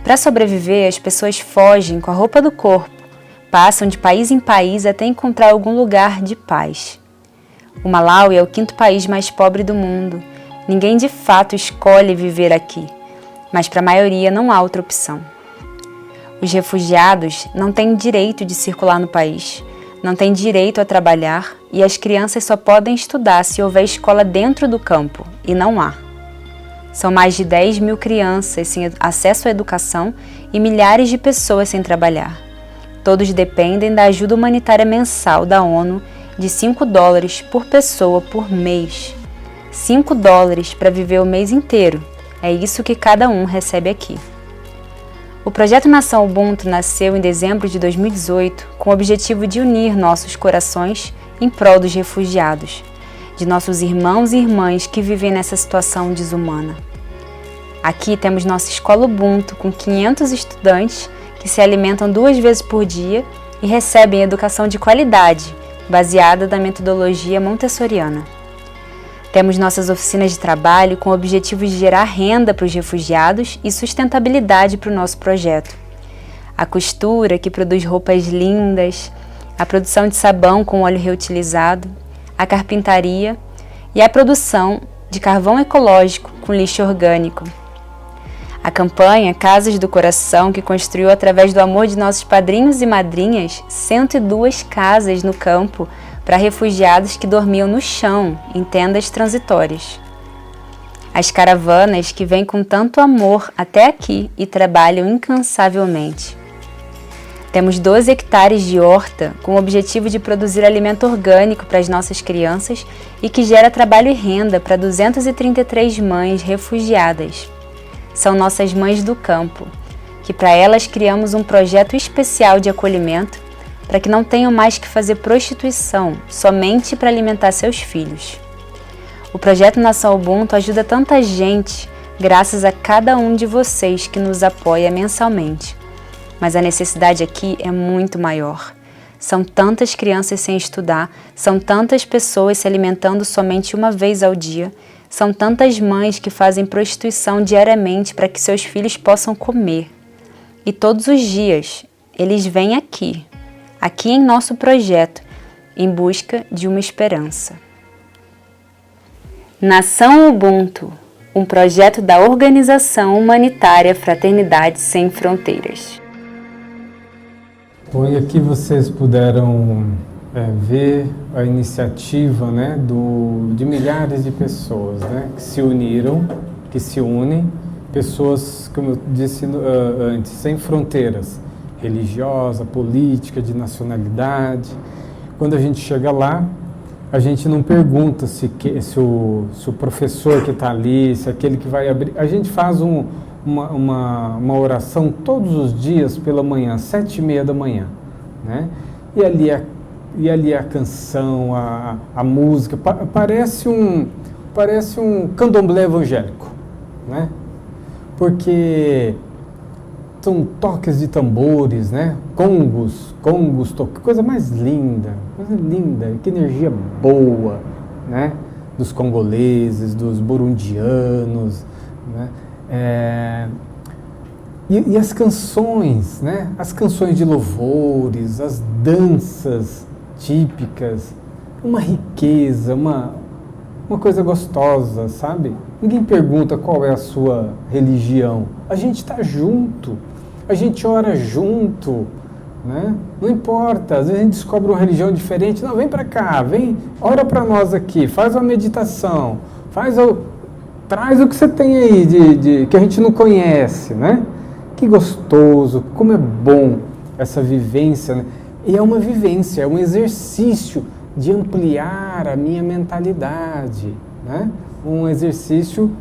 Para sobreviver, as pessoas fogem com a roupa do corpo, passam de país em país até encontrar algum lugar de paz. O Malawi é o 5º país mais pobre do mundo. Ninguém de fato escolhe viver aqui, mas para a maioria não há outra opção. Os refugiados não têm direito de circular no país, não têm direito a trabalhar e as crianças só podem estudar se houver escola dentro do campo, e não há. São mais de 10 mil crianças sem acesso à educação e milhares de pessoas sem trabalhar. Todos dependem da ajuda humanitária mensal da ONU de $5 por pessoa por mês. $5 para viver o mês inteiro. É isso que cada um recebe aqui. O projeto Nação Ubuntu nasceu em dezembro de 2018 com o objetivo de unir nossos corações em prol dos refugiados, de nossos irmãos e irmãs que vivem nessa situação desumana. Aqui temos nossa escola Ubuntu com 500 estudantes que se alimentam 2 vezes por dia e recebem educação de qualidade, baseada na metodologia montessoriana. Temos nossas oficinas de trabalho com o objetivo de gerar renda para os refugiados e sustentabilidade para o nosso projeto. A costura, que produz roupas lindas, a produção de sabão com óleo reutilizado, a carpintaria e a produção de carvão ecológico com lixo orgânico. A campanha Casas do Coração, que construiu através do amor de nossos padrinhos e madrinhas 102 casas no campo para refugiados que dormiam no chão, em tendas transitórias. As caravanas que vêm com tanto amor até aqui e trabalham incansavelmente. Temos 12 hectares de horta com o objetivo de produzir alimento orgânico para as nossas crianças e que gera trabalho e renda para 233 mães refugiadas. São nossas mães do campo, que para elas criamos um projeto especial de acolhimento para que não tenham mais que fazer prostituição somente para alimentar seus filhos. O projeto Nação Ubuntu ajuda tanta gente graças a cada um de vocês que nos apoia mensalmente. Mas a necessidade aqui é muito maior. São tantas crianças sem estudar, são tantas pessoas se alimentando somente uma vez ao dia, são tantas mães que fazem prostituição diariamente para que seus filhos possam comer. E todos os dias eles vêm aqui em nosso projeto, em busca de uma esperança. Nação Ubuntu, um projeto da organização humanitária Fraternidade Sem Fronteiras. Bom, e aqui vocês puderam ver a iniciativa, né, de milhares de pessoas, né, que se uniram, que se unem, pessoas, como eu disse antes, sem fronteiras, religiosa, política, de nacionalidade. Quando a gente chega lá, a gente não pergunta se o professor que está ali, se aquele que vai abrir. A gente faz uma oração todos os dias pela manhã, 7h30 da manhã, né? E ali a canção, a música, parece um candomblé evangélico, né? Porque são toques de tambores, né? Congos, coisa mais linda, que energia boa, né? Dos congoleses, dos burundianos, né? E as canções, né? As canções de louvores, as danças típicas, uma riqueza, uma coisa gostosa, sabe? Ninguém pergunta qual é a sua religião. A gente está junto, a gente ora junto, né? Não importa, às vezes a gente descobre uma religião diferente. Não, vem para cá, vem, ora para nós aqui, faz uma meditação, traz o que você tem aí que a gente não conhece, né? Que gostoso, como é bom essa vivência, né? E é uma vivência, é um exercício de ampliar a minha mentalidade, né? Um exercício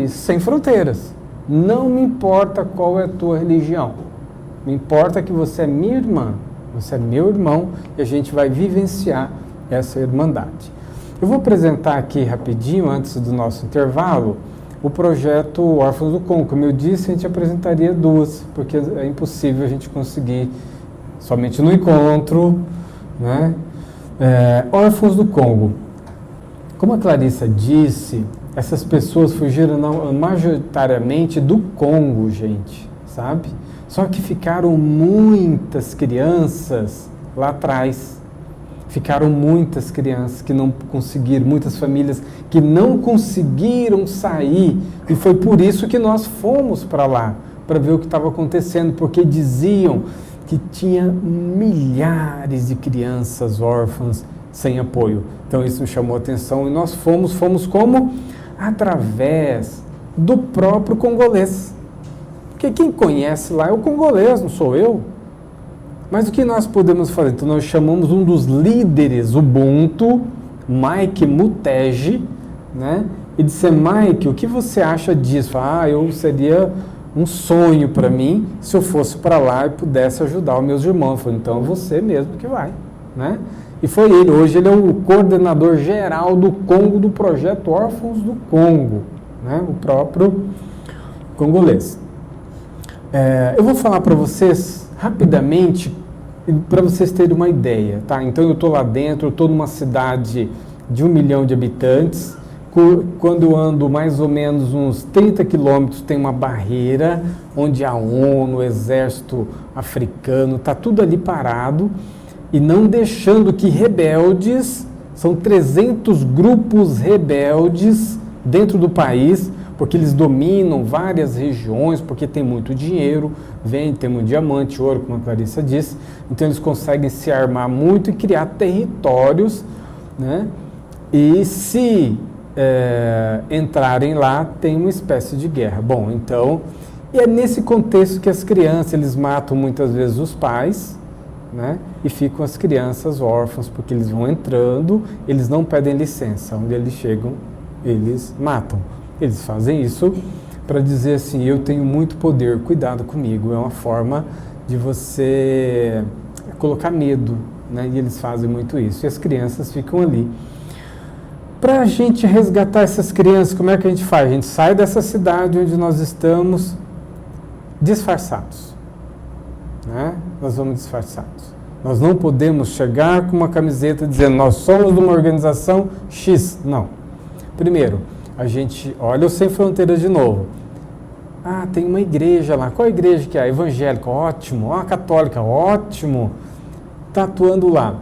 sem fronteiras. Não me importa qual é a tua religião, me importa que você é minha irmã, você é meu irmão, e a gente vai vivenciar essa irmandade. Eu vou apresentar aqui rapidinho, antes do nosso intervalo, o projeto Órfãos do Congo. Como eu disse, a gente apresentaria duas, porque é impossível a gente conseguir somente no encontro, né? Órfãos do Congo. Como a Clarissa disse, essas pessoas fugiram majoritariamente do Congo, gente, sabe? Só que ficaram muitas crianças lá atrás. Ficaram muitas crianças que não conseguiram, muitas famílias que não conseguiram sair. E foi por isso que nós fomos para lá, para ver o que estava acontecendo, porque diziam que tinha milhares de crianças órfãs sem apoio. Então isso me chamou a atenção e nós fomos como? Através do próprio congolês. Porque quem conhece lá é o congolês, não sou eu. Mas o que nós podemos fazer? Então nós chamamos um dos líderes Ubuntu, Mike Mutege, né? E disse: Mike, o que você acha disso? Seria um sonho para mim se eu fosse para lá e pudesse ajudar os meus irmãos. Eu falei: então você mesmo que vai, né? E foi ele. Hoje ele é o coordenador geral do Congo, do projeto Órfãos do Congo, né? O próprio congolês. Eu vou falar para vocês rapidamente, para vocês terem uma ideia, tá? Então eu estou lá dentro, eu estou numa cidade de 1 milhão de habitantes. Quando eu ando mais ou menos uns 30 quilômetros, tem uma barreira onde a ONU, o exército africano, está tudo ali parado e não deixando que rebeldes, são 300 grupos rebeldes dentro do país, porque eles dominam várias regiões, porque tem muito dinheiro, tem muito diamante, ouro, como a Clarissa disse, então eles conseguem se armar muito e criar territórios, né? E se entrarem lá, tem uma espécie de guerra. Bom, então, e é nesse contexto que as crianças, eles matam muitas vezes os pais, né? E ficam as crianças órfãs, porque eles vão entrando, eles não pedem licença, onde eles chegam, eles matam. Eles fazem isso para dizer assim: eu tenho muito poder, cuidado comigo. É uma forma de você colocar medo, né? E eles fazem muito isso. E as crianças ficam ali. Para a gente resgatar essas crianças, como é que a gente faz? A gente sai dessa cidade onde nós estamos disfarçados, né? Nós vamos disfarçados. Nós não podemos chegar com uma camiseta dizendo: nós somos de uma organização X. Não. Primeiro, a gente olha o Sem Fronteiras de novo. Tem uma igreja lá. Qual igreja que é? Evangélica, ótimo. Católica, ótimo. Está atuando lá.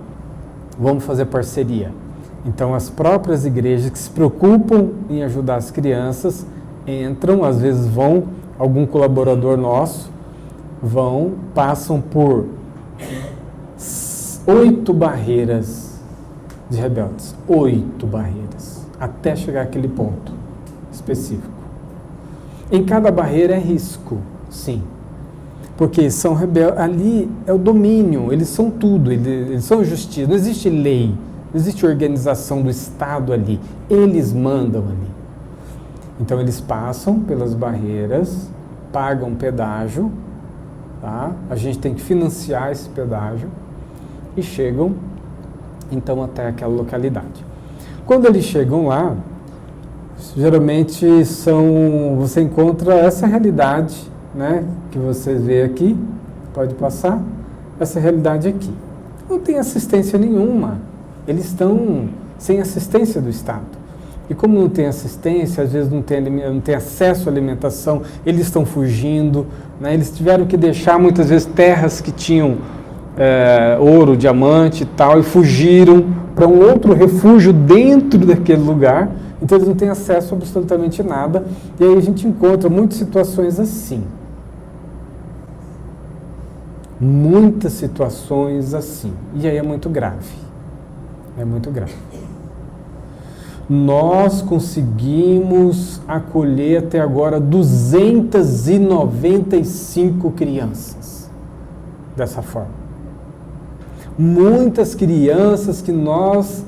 Vamos fazer parceria. Então, as próprias igrejas que se preocupam em ajudar as crianças entram, às vezes algum colaborador nosso, passam por 8 barreiras de rebeldes. 8 barreiras. Até chegar àquele ponto específico. Em cada barreira é risco, sim. Porque são rebeldes, ali é o domínio, eles são tudo, eles são justiça, não existe lei, não existe organização do Estado ali, eles mandam ali. Então eles passam pelas barreiras, pagam pedágio, tá? A gente tem que financiar esse pedágio e chegam então até aquela localidade. Quando eles chegam lá, geralmente você encontra essa realidade, né, que você vê aqui, pode passar, essa realidade aqui. Não tem assistência nenhuma, eles estão sem assistência do Estado. E como não tem assistência, às vezes não tem acesso à alimentação, eles estão fugindo, né, eles tiveram que deixar muitas vezes terras que tinham ouro, diamante e tal, e fugiram para um outro refúgio dentro daquele lugar, então eles não têm acesso a absolutamente nada, e aí a gente encontra muitas situações assim. Muitas situações assim. E aí é muito grave. É muito grave. Nós conseguimos acolher até agora 295 crianças dessa forma. Muitas crianças que nós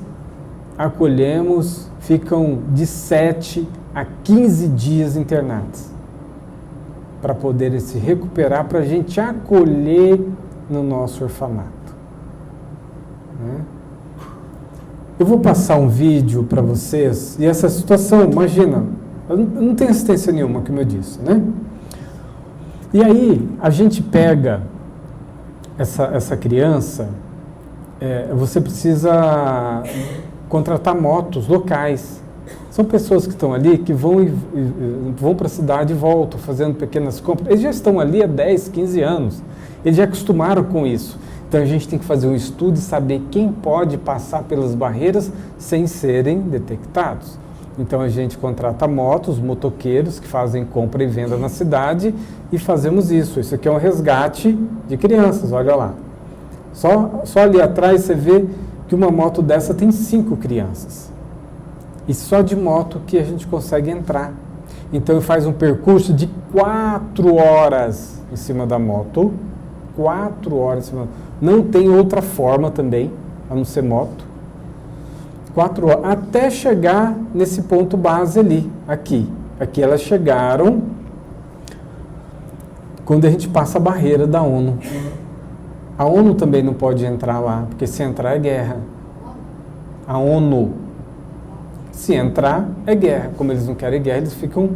acolhemos ficam de 7 a 15 dias internadas para poderem se recuperar, para a gente acolher no nosso orfanato. Né? Eu vou passar um vídeo para vocês, e essa situação, imagina, eu não tenho assistência nenhuma, como eu disse, né? E aí, a gente pega essa criança, você precisa contratar motos locais. São pessoas que estão ali, que vão para a cidade e voltam, fazendo pequenas compras. Eles já estão ali há 10, 15 anos. Eles já acostumaram com isso. Então a gente tem que fazer um estudo e saber quem pode passar pelas barreiras sem serem detectados. Então a gente contrata motos, motoqueiros que fazem compra e venda na cidade e fazemos isso. Isso aqui é um resgate de crianças, olha lá. Só ali atrás você vê que uma moto dessa tem 5 crianças. E só de moto que a gente consegue entrar. Então faz um percurso de 4 horas em cima da moto. 4 horas em cima da moto. Não tem outra forma também, a não ser moto. 4 horas, até chegar nesse ponto base ali, aqui. Aqui elas chegaram quando a gente passa a barreira da ONU. A ONU também não pode entrar lá, porque se entrar é guerra. A ONU, se entrar é guerra. Como eles não querem guerra, eles ficam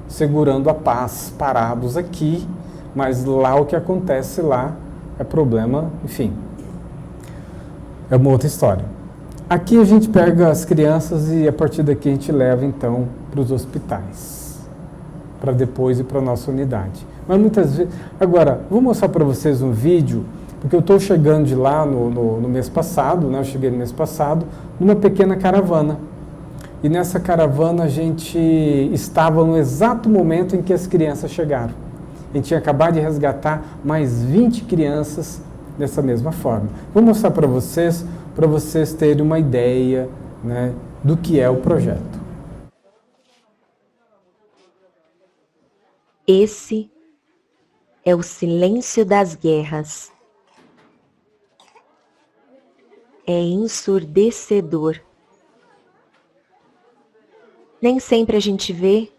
segurando a paz, parados aqui, mas lá o que acontece lá é problema, enfim. É uma outra história. Aqui a gente pega as crianças e a partir daqui a gente leva então para os hospitais, para depois ir para a nossa unidade. Mas muitas vezes... Agora, vou mostrar para vocês um vídeo, porque eu estou chegando de lá no mês passado, né? Eu cheguei no mês passado, numa pequena caravana. E nessa caravana a gente estava no exato momento em que as crianças chegaram. A gente tinha acabado de resgatar mais 20 crianças dessa mesma forma. Vou mostrar para vocês terem uma ideia, né, do que é o projeto. Esse é o silêncio das guerras. É ensurdecedor. Nem sempre a gente vê,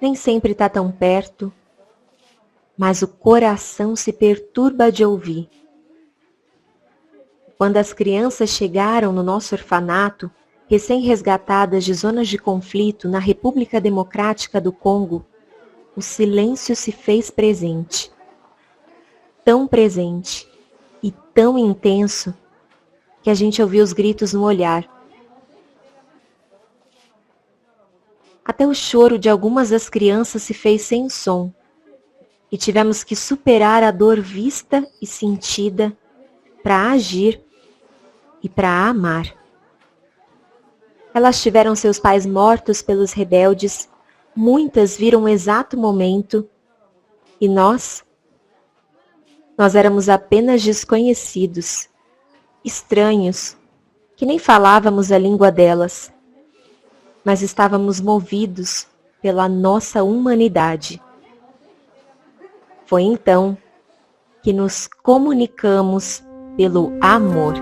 nem sempre está tão perto, mas o coração se perturba de ouvir. Quando as crianças chegaram no nosso orfanato, recém-resgatadas de zonas de conflito na República Democrática do Congo, o silêncio se fez presente. Tão presente e tão intenso que a gente ouviu os gritos no olhar. Até o choro de algumas das crianças se fez sem som, e tivemos que superar a dor vista e sentida para agir e para amar. Elas tiveram seus pais mortos pelos rebeldes, muitas viram o exato momento, e nós éramos apenas desconhecidos, estranhos, que nem falávamos a língua delas, mas estávamos movidos pela nossa humanidade. Foi então que nos comunicamos pelo amor.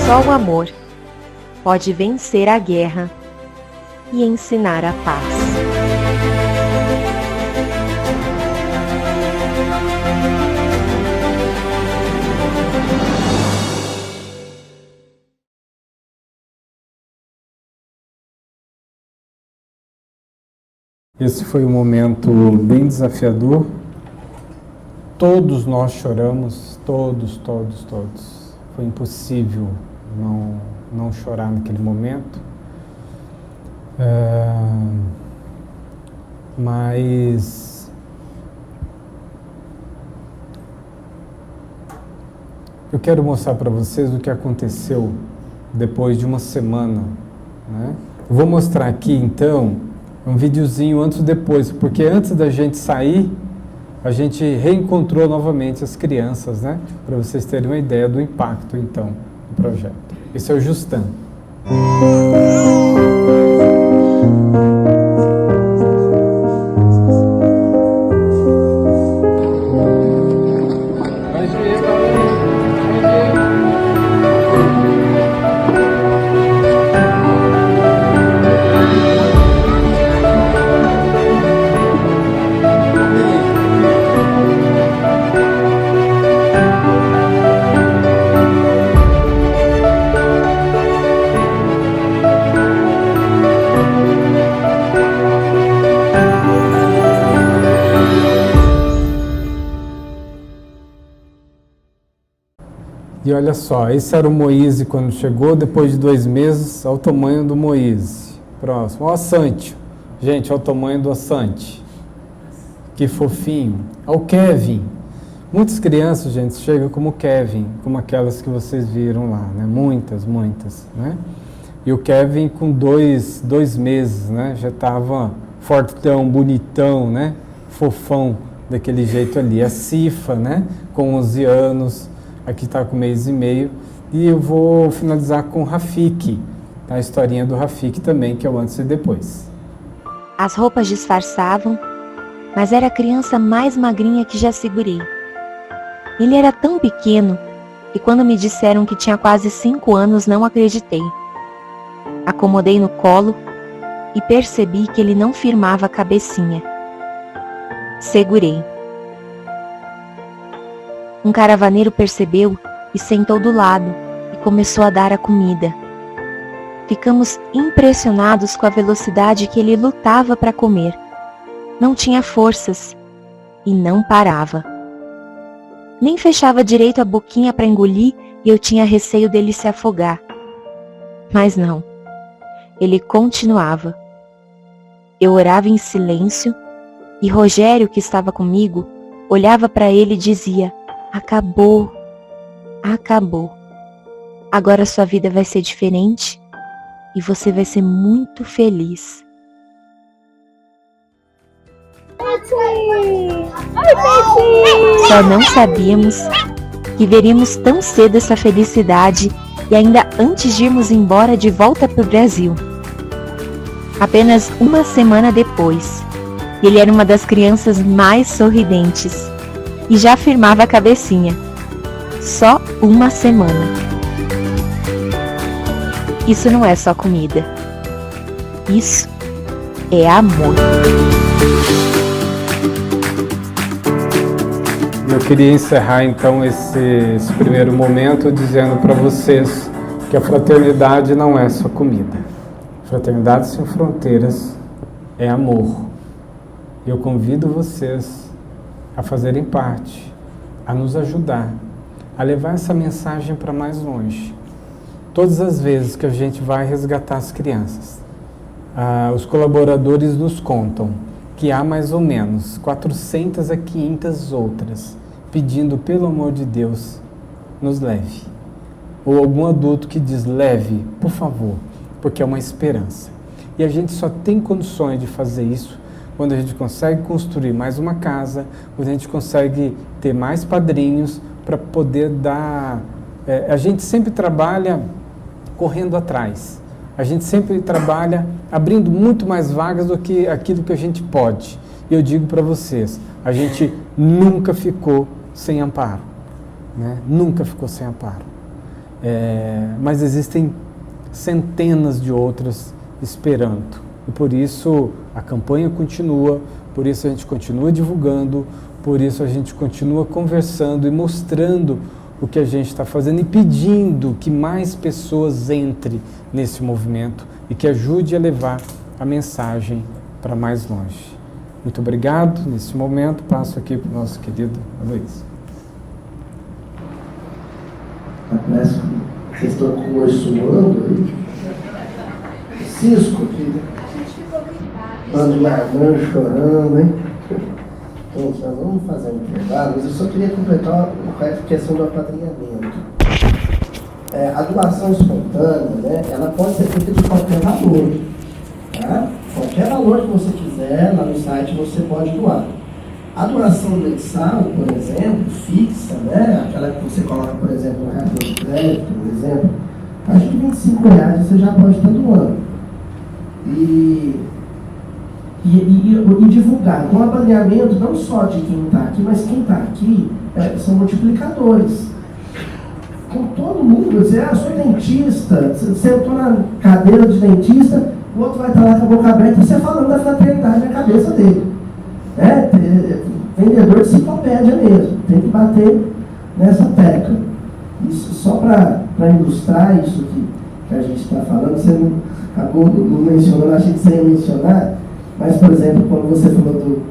Só o amor pode vencer a guerra e ensinar a paz. Esse foi um momento bem desafiador. Todos nós choramos, todos. Foi impossível não chorar naquele momento. Mas eu quero mostrar para vocês o que aconteceu depois de uma semana, né? Eu vou mostrar aqui então um videozinho antes e depois, porque antes da gente sair, a gente reencontrou novamente as crianças, né? Para vocês terem uma ideia do impacto então do projeto. Esse é o Justin. E olha só, esse era o Moise quando chegou, depois de 2 meses, ao tamanho do Moise. Próximo, ó, Asante. Gente, olha o tamanho do Asante. Que fofinho. Ó, o Kevin. Muitas crianças, gente, chegam como Kevin, como aquelas que vocês viram lá, né? Muitas, né? E o Kevin com 2 meses, né? Já estava fortão, bonitão, né? Fofão, daquele jeito ali. A Cifa, né? Com 11 anos. Aqui está com 1 mês e meio. E eu vou finalizar com o Rafik, tá? A historinha do Rafik também, que é o antes e depois. As roupas disfarçavam, mas era a criança mais magrinha que já segurei. Ele era tão pequeno que quando me disseram que tinha quase 5 anos, não acreditei. Acomodei no colo e percebi que ele não firmava a cabecinha. Segurei. Um caravaneiro percebeu e sentou do lado e começou a dar a comida. Ficamos impressionados com a velocidade que ele lutava para comer. Não tinha forças e não parava. Nem fechava direito a boquinha para engolir e eu tinha receio dele se afogar. Mas não. Ele continuava. Eu orava em silêncio e Rogério, que estava comigo, olhava para ele e dizia: acabou, acabou. Agora sua vida vai ser diferente e você vai ser muito feliz. Só não sabíamos que veríamos tão cedo essa felicidade e ainda antes de irmos embora de volta para o Brasil. Apenas 1 semana depois, ele era uma das crianças mais sorridentes e já firmava a cabecinha. Só 1 semana. Isso não é só comida. Isso é amor. Eu queria encerrar então esse primeiro momento dizendo para vocês que a fraternidade não é só comida. Fraternidade sem fronteiras é amor. Eu convido vocês a fazerem parte, a nos ajudar, a levar essa mensagem para mais longe. Todas as vezes que a gente vai resgatar as crianças, os colaboradores nos contam que há mais ou menos 400 a 500 outras pedindo, pelo amor de Deus, nos leve. Ou algum adulto que diz, leve, por favor, porque é uma esperança. E a gente só tem condições de fazer isso quando a gente consegue construir mais uma casa, quando a gente consegue ter mais padrinhos para poder dar... a gente sempre trabalha correndo atrás. A gente sempre trabalha abrindo muito mais vagas do que aquilo que a gente pode. E eu digo para vocês, a gente nunca ficou sem amparo, né? Nunca ficou sem amparo. Mas existem centenas de outras esperando. E por isso a campanha continua, por isso a gente continua divulgando, por isso a gente continua conversando e mostrando o que a gente está fazendo e pedindo que mais pessoas entrem nesse movimento e que ajude a levar a mensagem para mais longe. Muito obrigado. Nesse momento, passo aqui para o nosso querido Luiz. Parece que vocês estão com o olho suando aí. Cisco aqui. Bando marmando, chorando, hein? Gente, nós vamos fazer um intervalo, mas eu só queria completar a questão do apadrinhamento. A doação espontânea, né, ela pode ser feita de qualquer valor. Tá? Qualquer valor que você quiser, lá no site você pode doar. A doação mensal, por exemplo, fixa, né, aquela que você coloca, por exemplo, no cartão de crédito, por exemplo, acho que R$25 você já pode estar doando. E divulgar. Então, o apadrinhamento não só de quem está aqui, mas quem está aqui são multiplicadores. Com todo mundo, você sou dentista, você sentou na cadeira de dentista, o outro vai estar lá com a boca aberta, você falando da fraternidade na cabeça dele. Vendedor de enciclopédia mesmo, tem que bater nessa tecla. Isso só para ilustrar isso que a gente está falando, você não acabou não mencionando, achei que você ia mencionar, mas, por exemplo, quando você falou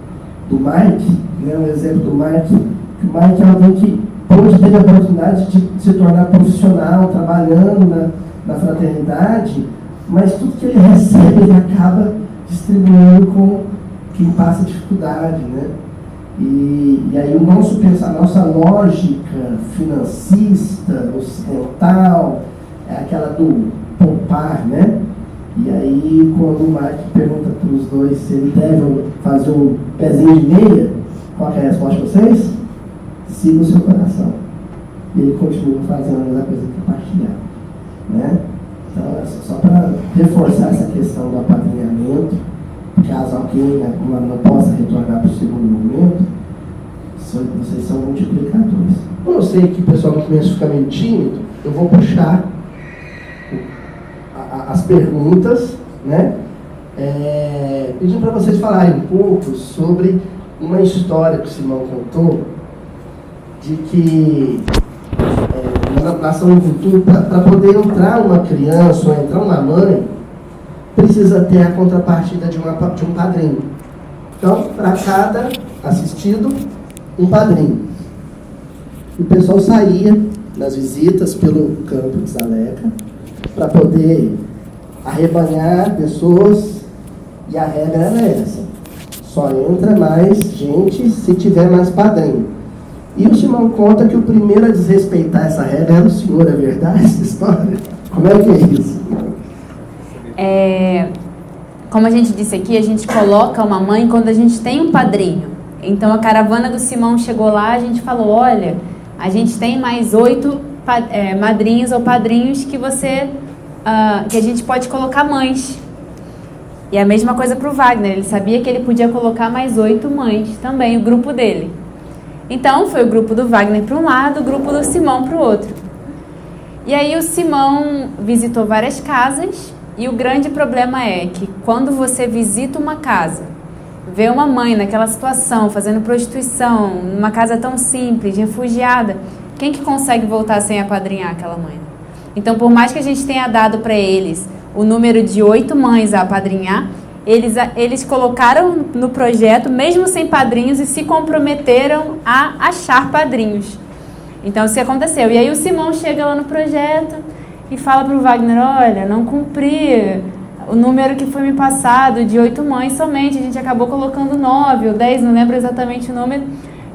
do Mike, né, um exemplo do Mike, o Mike é alguém que pôde ter a oportunidade de se tornar profissional, trabalhando na fraternidade, mas tudo que ele recebe, ele acaba distribuindo com quem passa dificuldade, né? E aí o nosso pensar, a nossa lógica financista, ocidental, é aquela do poupar, né? E aí, quando o Mark pergunta para os dois se ele deve fazer um pezinho de meia, qual é a resposta de vocês? Siga o seu coração. E ele continua fazendo a mesma coisa que compartilhar. Né? Então, só para reforçar essa questão do apadrinhamento, caso alguém não possa retornar para o segundo momento, vocês são multiplicadores. Eu sei que o pessoal no começo fica meio tímido, eu vou puxar as perguntas, né? Pedindo para vocês falarem um pouco sobre uma história que o Simão contou, de que na nação do futuro, para poder entrar uma criança ou entrar uma mãe, precisa ter a contrapartida de um padrinho. Então, para cada assistido, um padrinho. E o pessoal saía nas visitas pelo campo de Zaleca para poder arrebanhar pessoas, e a regra era essa: só entra mais gente se tiver mais padrinho. E o Simão conta que o primeiro a desrespeitar essa regra era o senhor. É verdade essa história? Como é que é isso? Como a gente disse aqui, a gente coloca uma mãe quando a gente tem um padrinho. Então a caravana do Simão chegou lá, a gente falou: olha, a gente tem mais 8 madrinhos ou padrinhos que que a gente pode colocar mães. E a mesma coisa para o Wagner, ele sabia que ele podia colocar mais 8 mães também, o grupo dele. Então foi o grupo do Wagner para um lado, o grupo do Simão para o outro. E aí o Simão visitou várias casas, e o grande problema é que quando você visita uma casa, vê uma mãe naquela situação, fazendo prostituição, numa casa tão simples, refugiada, quem que consegue voltar sem apadrinhar aquela mãe? Então, por mais que a gente tenha dado para eles o número de 8 mães a apadrinhar, eles colocaram no projeto, mesmo sem padrinhos, e se comprometeram a achar padrinhos. Então, isso aconteceu. E aí o Simão chega lá no projeto e fala para o Wagner: olha, não cumpri o número que foi me passado de 8 mães somente, a gente acabou colocando 9 ou 10, não lembro exatamente o número.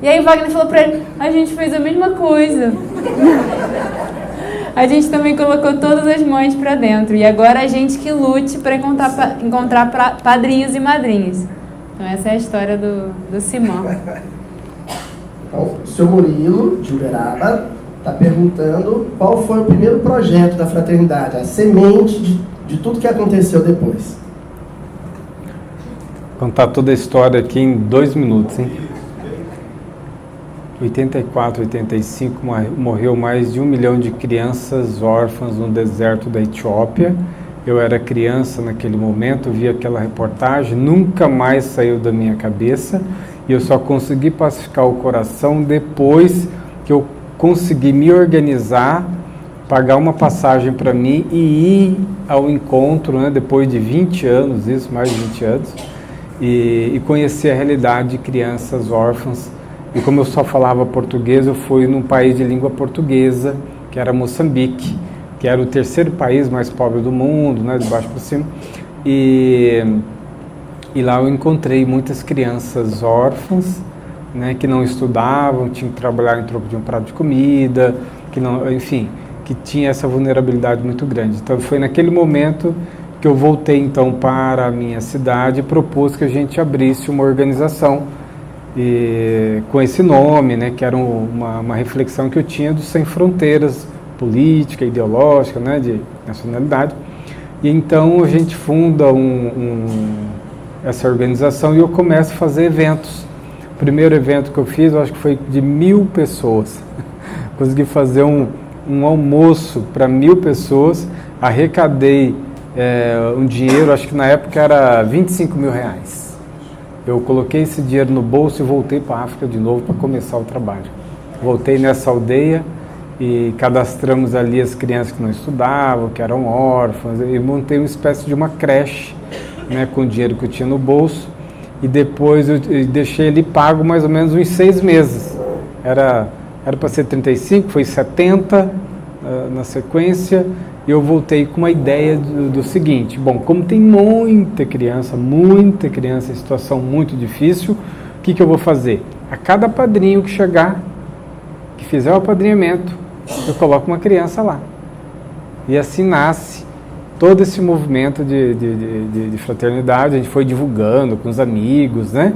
E aí o Wagner falou para ele: a gente fez a mesma coisa. A gente também colocou todas as mães para dentro. E agora a gente que lute para encontrar padrinhos e madrinhas. Então essa é a história do Simão. Então, o seu Murilo, de Uberaba, está perguntando qual foi o primeiro projeto da fraternidade, a semente de tudo que aconteceu depois. Vou contar toda a história aqui em 2 minutos, hein? 84, 85, morreu mais de 1 milhão de crianças órfãs no deserto da Etiópia. Eu era criança naquele momento, vi aquela reportagem, nunca mais saiu da minha cabeça, e eu só consegui pacificar o coração depois que eu consegui me organizar, pagar uma passagem para mim e ir ao encontro, né, depois de 20 anos, mais de 20 anos, e conhecer a realidade de crianças órfãs. E como eu só falava português, eu fui num país de língua portuguesa, que era Moçambique, que era o terceiro país mais pobre do mundo, né, de baixo para cima. E lá eu encontrei muitas crianças órfãs, né, que não estudavam, tinham que trabalhar em troco de um prato de comida, que não, enfim, que tinha essa vulnerabilidade muito grande. Então foi naquele momento que eu voltei então para a minha cidade e propus que a gente abrisse uma organização com esse nome, né, que era uma reflexão que eu tinha do Sem Fronteiras, política, ideológica, né, de nacionalidade. E então a gente funda essa organização e eu começo a fazer eventos. O primeiro evento que eu fiz, eu acho que foi de 1.000 pessoas. Consegui fazer um almoço para 1.000 pessoas, arrecadei um dinheiro, acho que na época era 25 mil reais. Eu coloquei esse dinheiro no bolso e voltei para a África de novo para começar o trabalho. Voltei nessa aldeia e cadastramos ali as crianças que não estudavam, que eram órfãs, e montei uma espécie de uma creche, né, com o dinheiro que eu tinha no bolso, e depois eu deixei ele pago mais ou menos uns 6 meses. Era para ser 35, foi 70 na sequência, e eu voltei com uma ideia do seguinte: bom, como tem muita criança em situação muito difícil, o que eu vou fazer? A cada padrinho que chegar, que fizer o apadrinhamento, eu coloco uma criança lá. E assim nasce todo esse movimento de fraternidade. A gente foi divulgando com os amigos, né?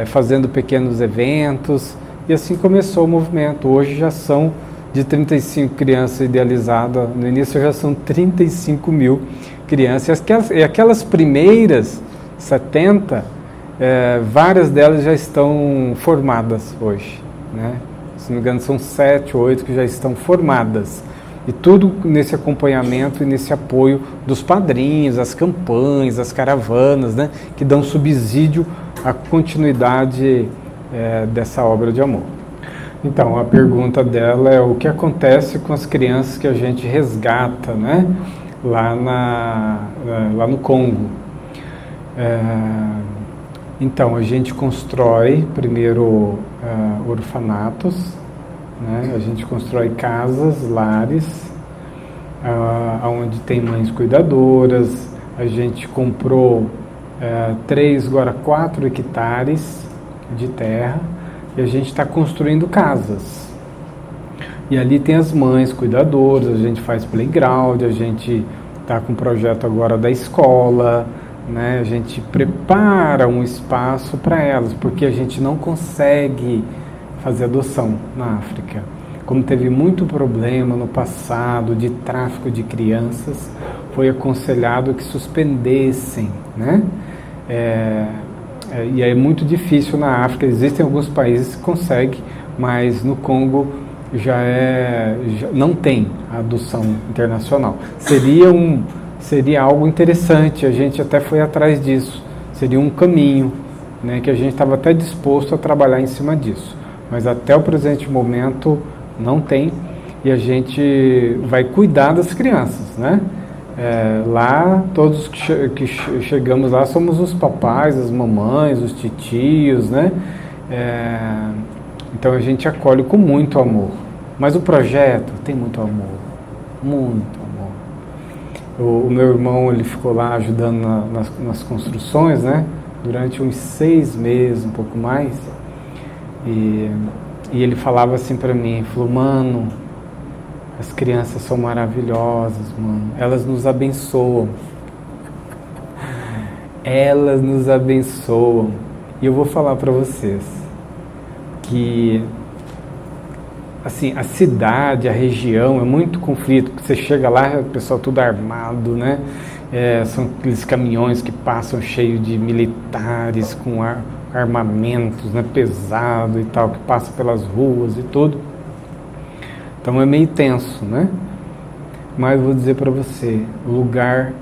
Fazendo pequenos eventos, e assim começou o movimento. Hoje já são de 35 crianças idealizadas, no início já são 35 mil crianças. E aquelas primeiras 70, várias delas já estão formadas hoje, né? Se não me engano, são 7 ou 8 que já estão formadas. E tudo nesse acompanhamento e nesse apoio dos padrinhos, as campanhas, as caravanas, né, que dão subsídio à continuidade dessa obra de amor. Então, a pergunta dela é o que acontece com as crianças que a gente resgata, né, lá no Congo. Então, a gente constrói primeiro orfanatos, né? A gente constrói casas, lares, onde tem mães cuidadoras. A gente comprou 3, agora 4 hectares de terra, e a gente está construindo casas. E ali tem as mães cuidadoras, a gente faz playground, a gente está com o projeto agora da escola, né? A gente prepara um espaço para elas, porque a gente não consegue fazer adoção na África. Como teve muito problema no passado de tráfico de crianças, foi aconselhado que suspendessem, né? E é muito difícil na África. Existem alguns países que conseguem, mas no Congo já não tem a adoção internacional. Seria algo interessante, a gente até foi atrás disso. Seria um caminho, né, que a gente estava até disposto a trabalhar em cima disso. Mas até o presente momento não tem, e a gente vai cuidar das crianças, né? Lá, todos que chegamos lá somos os papais, as mamães, os titios, né? Então a gente acolhe com muito amor. Mas o projeto tem muito amor, muito amor. O meu irmão, ele ficou lá ajudando nas construções, né? Durante uns 6 meses, um pouco mais. E ele falava assim para mim, falou: mano, as crianças são maravilhosas, mano. Elas nos abençoam. Elas nos abençoam. E eu vou falar para vocês que, assim, a cidade, a região é muito conflito. Você chega lá, o pessoal tudo armado, né? São aqueles caminhões que passam cheios de militares com armamentos, né, pesado e tal, que passam pelas ruas e tudo. Então é meio tenso, né? Mas vou dizer para você, o lugar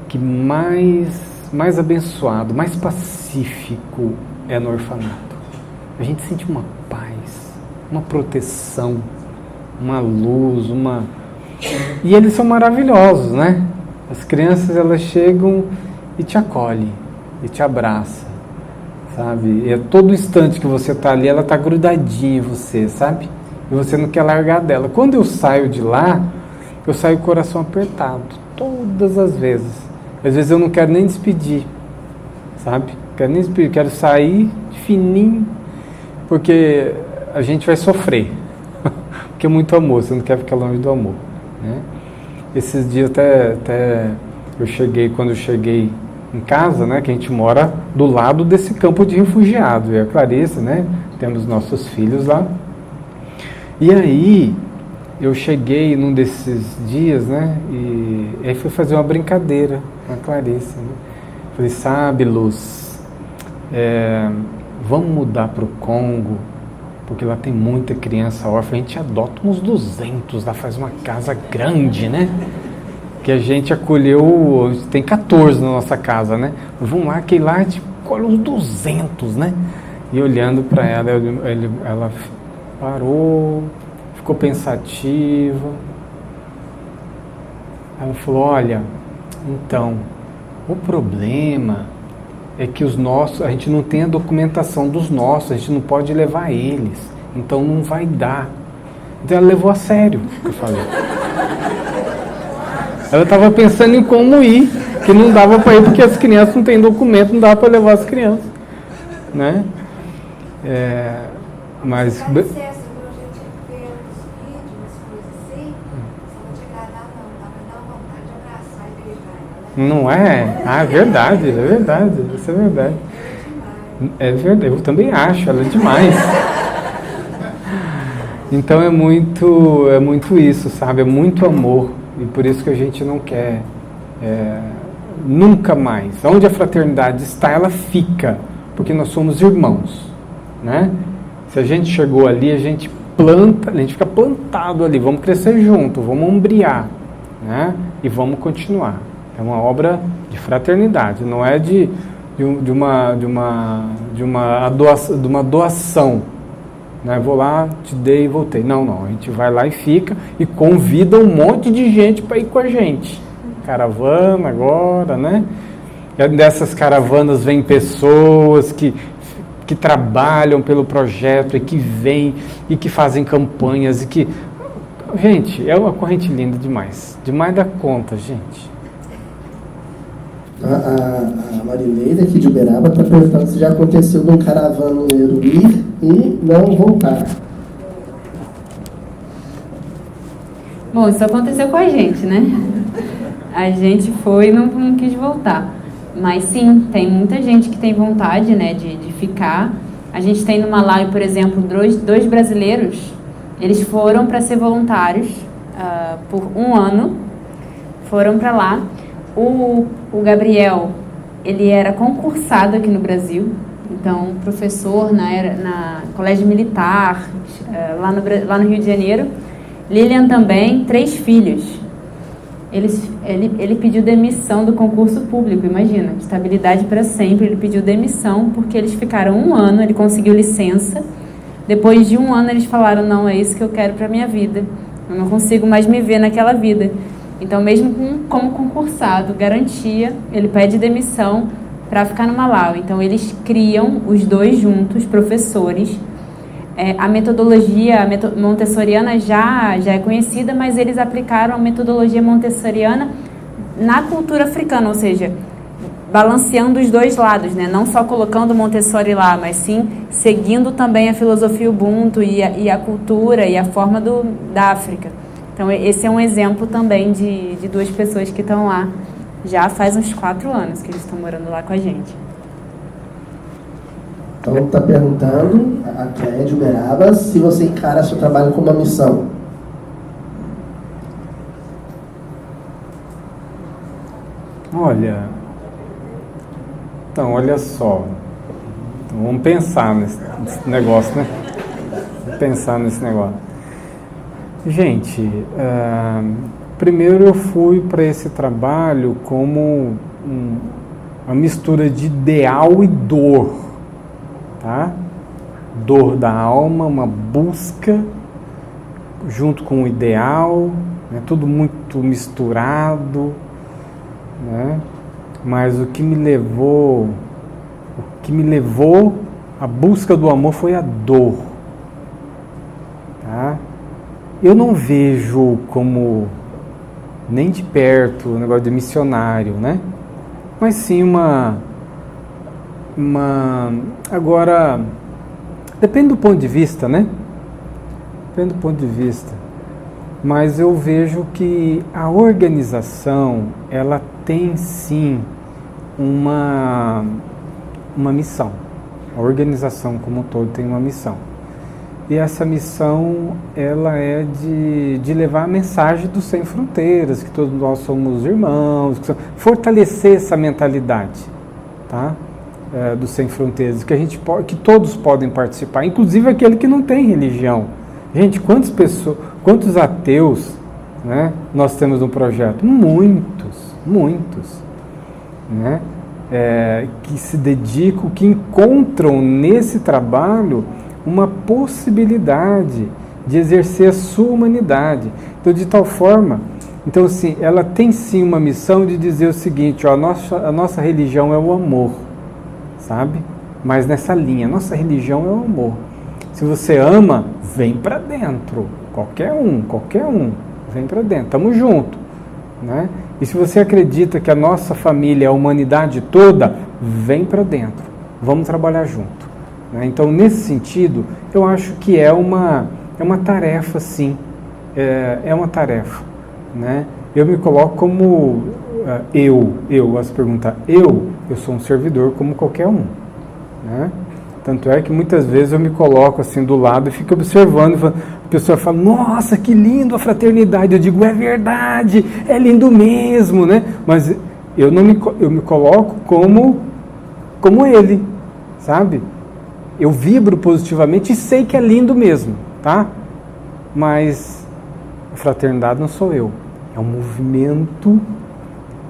que mais abençoado, mais pacífico é no orfanato. A gente sente uma paz, uma proteção, uma luz, E eles são maravilhosos, né? As crianças, elas chegam e te acolhem. e te abraça, sabe? E a todo instante que você está ali, ela está grudadinha em você, sabe? E você não quer largar dela. Quando eu saio de lá, eu saio com o coração apertado, todas as vezes. Às vezes eu não quero nem despedir, sabe? Quero nem despedir, quero sair fininho, porque a gente vai sofrer. Porque é muito amor, você não quer ficar longe do amor, né? Esses dias até quando eu cheguei em casa, né, que a gente mora do lado desse campo de refugiados, eu e a Clarissa, né, temos nossos filhos lá. E aí eu cheguei num desses dias, né, e aí fui fazer uma brincadeira com a Clarissa, né? Falei, sabe, Luz, vamos mudar para o Congo, porque lá tem muita criança órfã, a gente adota uns 200, lá faz uma casa grande, né? Que a gente acolheu, tem 14 na nossa casa, né? Vamos lá, que lá a gente acolhe uns 200, né? E olhando para ela, ela parou, ficou pensativa. Ela falou, olha, então, o problema é que os nossos, a gente não tem a documentação dos nossos, a gente não pode levar eles, então não vai dar. Então ela levou a sério o que eu falei. Ela estava pensando em como ir, que não dava para ir porque as crianças não têm documento, não dava para levar as crianças, né? Mas não é? Ah, é verdade, isso é verdade. É verdade, eu também acho, ela é demais. Então é muito isso, sabe? É muito amor. E por isso que a gente não quer nunca mais. Onde a fraternidade está, ela fica. Porque nós somos irmãos, né? Se a gente chegou ali, a gente planta, a gente fica plantado ali. Vamos crescer junto, vamos ombrear, né? E vamos continuar. É uma obra de fraternidade, não é de uma doação, né? Vou lá, te dei e voltei. Não, a gente vai lá e fica e convida um monte de gente para ir com a gente. Caravana agora, né? E dessas caravanas vem pessoas que trabalham pelo projeto e que vêm e que fazem campanhas e que... Gente, é uma corrente linda demais. Demais da conta, gente. A Marineida aqui de Uberaba está perguntando se já aconteceu de um caravaneiro ir e não voltar. Bom, isso aconteceu com a gente, né? A gente foi e não quis voltar. Mas sim, tem muita gente que tem vontade, né, de ficar. A gente tem no Malawi, por exemplo, dois brasileiros. Eles foram para ser voluntários por 1 ano. Foram para lá. O Gabriel, ele era concursado aqui no Brasil, então professor na colégio militar, lá no Rio de Janeiro. Lilian também, 3 filhos. Ele pediu demissão do concurso público, imagina, estabilidade para sempre. Ele pediu demissão porque eles ficaram 1 ano, ele conseguiu licença. Depois de 1 ano eles falaram, não, é isso que eu quero para minha vida, eu não consigo mais me ver naquela vida. Então, mesmo como concursado, garantia, ele pede demissão para ficar no Malawi. Então, eles criam, os 2 juntos, professores. A metodologia montessoriana já é conhecida, mas eles aplicaram a metodologia montessoriana na cultura africana, ou seja, balanceando os 2 lados, né? Não só colocando Montessori lá, mas sim seguindo também a filosofia Ubuntu e a cultura e a forma da África. Então, esse é um exemplo também de 2 pessoas que estão lá. Já faz uns 4 anos que eles estão morando lá com a gente. Então, está perguntando, a Cléia de Uberaba, se você encara seu trabalho como uma missão. Olha, então, olha só. Então, vamos pensar nesse negócio, né? Vamos pensar nesse negócio. Gente, primeiro eu fui para esse trabalho como uma mistura de ideal e dor, tá? Dor da alma, uma busca junto com o ideal, né? Tudo muito misturado, né? Mas o que me levou que me levou à busca do amor foi a dor. Tá? Eu não vejo como, nem de perto, o negócio de missionário, né? Mas sim agora, depende do ponto de vista, né? Depende do ponto de vista. Mas eu vejo que a organização, ela tem sim uma missão. A organização como um todo tem uma missão. E essa missão, ela é de levar a mensagem do Sem Fronteiras, que todos nós somos irmãos, fortalecer essa mentalidade, tá? Do Sem Fronteiras, que todos podem participar, inclusive aquele que não tem religião. Gente, quantos ateus, né, nós temos no projeto? Muitos, né, que se dedicam, que encontram nesse trabalho uma possibilidade de exercer a sua humanidade. Então, de tal forma, então, assim, ela tem sim uma missão de dizer o seguinte, ó, a nossa religião é o amor, sabe? Mas nessa linha, nossa religião é o amor. Se você ama, vem para dentro. Qualquer um, vem para dentro. Tamo junto, né? E se você acredita que a nossa família é a humanidade toda, vem para dentro. Vamos trabalhar junto, né? Então, nesse sentido, eu acho que é uma tarefa, sim. É uma tarefa, né? Eu me coloco como gosto de perguntar, eu sou um servidor como qualquer um, né? Tanto é que muitas vezes eu me coloco assim do lado e fico observando, a pessoa fala, nossa, que lindo a fraternidade. Eu digo, é verdade, é lindo mesmo, né? Mas eu me coloco como ele, sabe? Eu vibro positivamente e sei que é lindo mesmo, tá? Mas a fraternidade não sou eu, é um movimento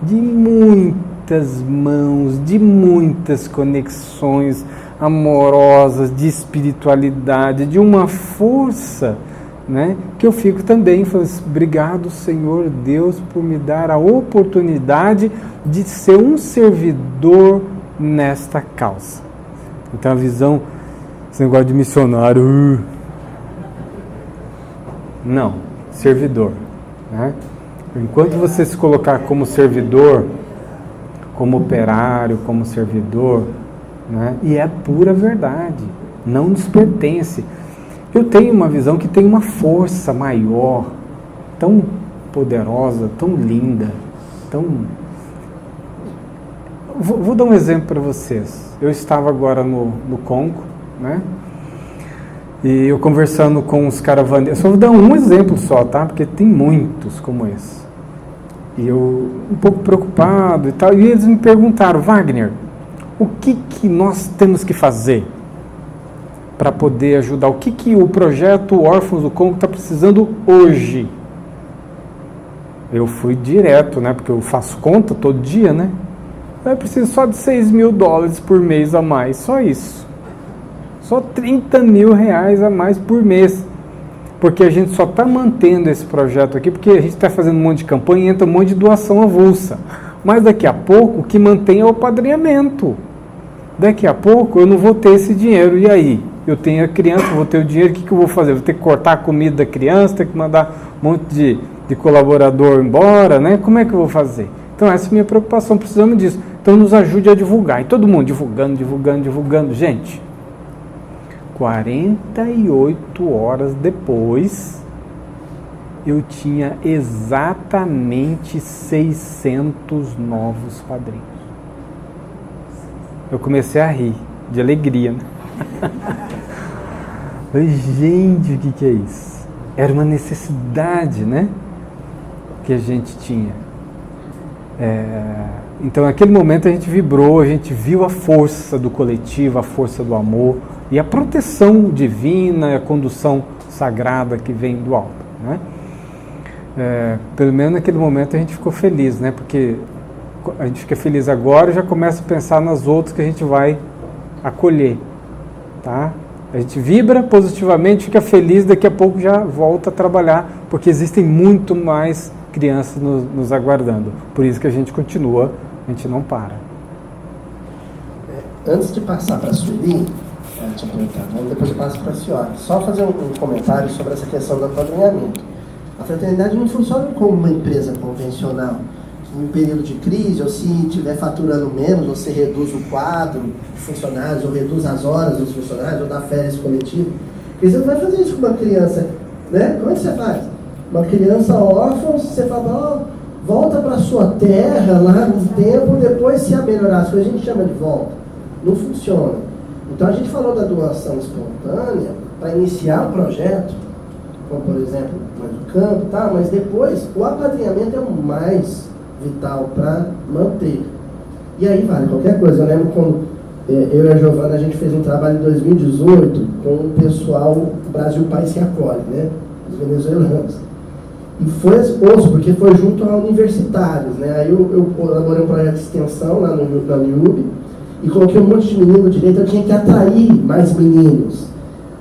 de muitas mãos, de muitas conexões amorosas, de espiritualidade, de uma força, né, que eu fico também falando assim, obrigado, Senhor Deus, por me dar a oportunidade de ser um servidor nesta causa. Então a visão, esse negócio de missionário, não, servidor, né? Enquanto você se colocar como servidor, como operário, como servidor, né? E é pura verdade, não nos pertence. Eu tenho uma visão que tem uma força maior, tão poderosa, tão linda, tão... Vou dar um exemplo para vocês. Eu estava agora no Congo, né? E eu conversando com os caravaneiros, só vou dar um exemplo só, tá? Porque tem muitos como esse. E eu um pouco preocupado e tal, e eles me perguntaram, Wagner, o que nós temos que fazer para poder ajudar? O que o projeto Órfãos do Congo está precisando hoje? Eu fui direto, né? Porque eu faço conta todo dia, né? Eu preciso só de $6.000 por mês a mais, só isso. Só R$30 mil a mais por mês. Porque a gente só está mantendo esse projeto aqui, porque a gente está fazendo um monte de campanha e entra um monte de doação avulsa. Mas daqui a pouco o que mantém é o apadrinhamento. Daqui a pouco eu não vou ter esse dinheiro. E aí? Eu tenho a criança, vou ter o dinheiro, o que eu vou fazer? Vou ter que cortar a comida da criança, ter que mandar um monte de colaborador embora, né? Como é que eu vou fazer? Então essa é a minha preocupação, precisamos disso. Então nos ajude a divulgar. E todo mundo divulgando. Gente, 48 horas depois, eu tinha exatamente 600 novos padrinhos. Eu comecei a rir, de alegria, né? Gente, o que é isso? Era uma necessidade, né? Que a gente tinha. Então, naquele momento a gente vibrou, a gente viu a força do coletivo, a força do amor e a proteção divina, a condução sagrada que vem do alto, né? Pelo menos naquele momento a gente ficou feliz, né? Porque a gente fica feliz agora e já começa a pensar nas outras que a gente vai acolher, tá? A gente vibra positivamente, fica feliz, daqui a pouco já volta a trabalhar, porque existem muito mais crianças nos aguardando. Por isso que a gente continua, a gente não para. Antes de passar para a Sueli, depois eu passo para a senhora, só fazer um comentário sobre essa questão do apadrinhamento. A fraternidade não funciona como uma empresa convencional. Em um período de crise, ou se estiver faturando menos, você reduz o quadro de funcionários, ou reduz as horas dos funcionários, ou dá férias coletivo. Porque você não vai fazer isso com uma criança, né? Como é que você faz? Uma criança órfã, você fala, volta para sua terra lá no tempo, depois se a melhorar as coisas, a gente chama de volta. Não funciona. Então a gente falou da doação espontânea para iniciar o projeto, como por exemplo, do campo, tá? Mas depois o apadrinhamento é o mais vital para manter. E aí vale qualquer coisa. Eu lembro quando eu e a Giovana, a gente fez um trabalho em 2018 com o pessoal do Brasil Pai Se Acolhe, né? Os venezuelanos. E foi exposto, porque foi junto a universitários, né? Aí eu elaborei um projeto de extensão lá na UNIUB e coloquei um monte de menino direito, eu tinha que atrair mais meninos.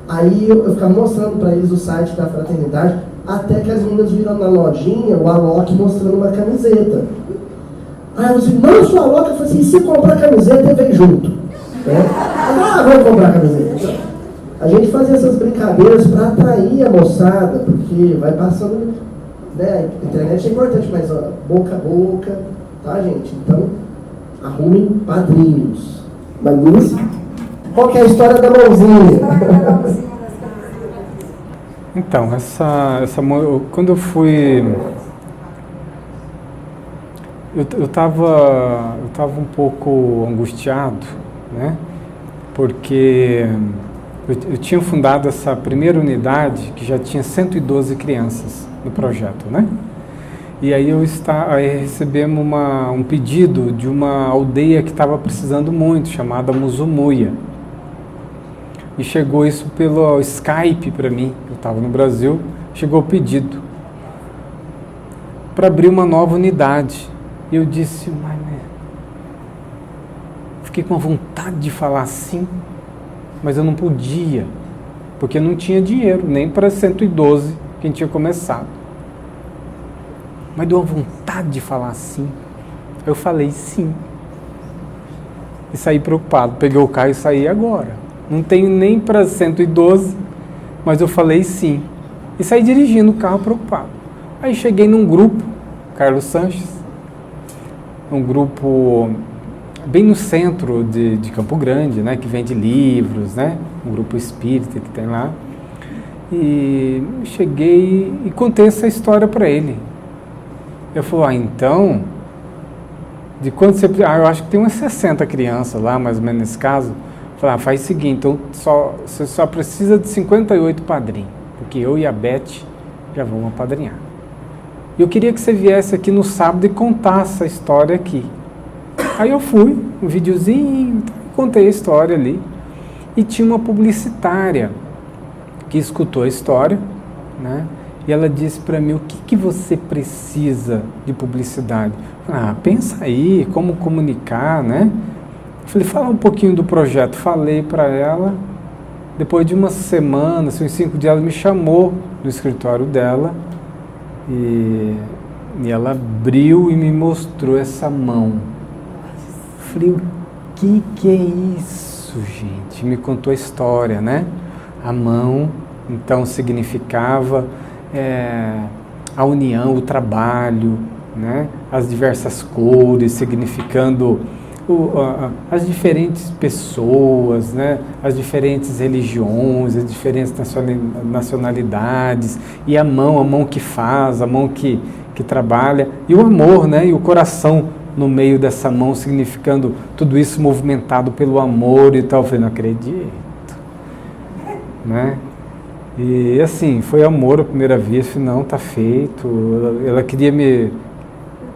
Aí eu ficava mostrando para eles o site da fraternidade, até que as meninas viram na lojinha o Alok mostrando uma camiseta. Aí eu disse, não, sou Alok. Eu falei assim, se comprar camiseta, vem junto. Né? Vamos comprar camiseta. A gente fazia essas brincadeiras para atrair a moçada, porque vai passando, né? A internet é importante, mas ó, boca a boca, tá, gente? Então, arrumem padrinhos. Mas qual que é a história da mãozinha? Então, quando eu fui, eu estava um pouco angustiado, né? Porque eu tinha fundado essa primeira unidade que já tinha 112 crianças no projeto, né? E aí recebemos um pedido de uma aldeia que estava precisando muito, chamada Muzumuia. E chegou isso pelo Skype para mim, eu estava no Brasil, chegou o pedido para abrir uma nova unidade. E eu disse, mas fiquei com a vontade de falar sim, mas eu não podia, porque não tinha dinheiro, nem para 112 que a gente tinha começado. Mas deu uma vontade de falar sim. Eu falei sim. E saí preocupado, peguei o carro e saí agora. Não tenho nem para 112, mas eu falei sim. E saí dirigindo o carro preocupado. Aí cheguei num grupo, Carlos Sanches, um grupo bem no centro de Campo Grande, né, que vende livros, né, um grupo espírita que tem lá. E cheguei e contei essa história para ele. Eu falei, então, de quanto você... eu acho que tem umas 60 crianças lá, mais ou menos nesse caso. Falei, faz o seguinte, então você só precisa de 58 padrinhos, porque eu e a Beth já vamos apadrinhar. E eu queria que você viesse aqui no sábado e contasse essa história aqui. Aí eu fui, um videozinho, contei a história ali. E tinha uma publicitária que escutou a história, né? E ela disse para mim, o que você precisa de publicidade? Eu falei, pensa aí, como comunicar, né? Falei, fala um pouquinho do projeto. Falei para ela. Depois de uma semana, uns 5 dias, ela me chamou no escritório dela e ela abriu e me mostrou essa mão. Falei, o que é isso, gente? Me contou a história, né? A mão, então, significava a união, o trabalho, né? As diversas cores, significando as diferentes pessoas, né? As diferentes religiões, as diferentes nacionalidades, e a mão que faz, a mão que trabalha, e o amor, né? E o coração no meio dessa mão, significando tudo isso movimentado pelo amor e tal. Eu falei, não acredito, né? E assim, foi amor à primeira vez. Falei, não, tá feito. Ela queria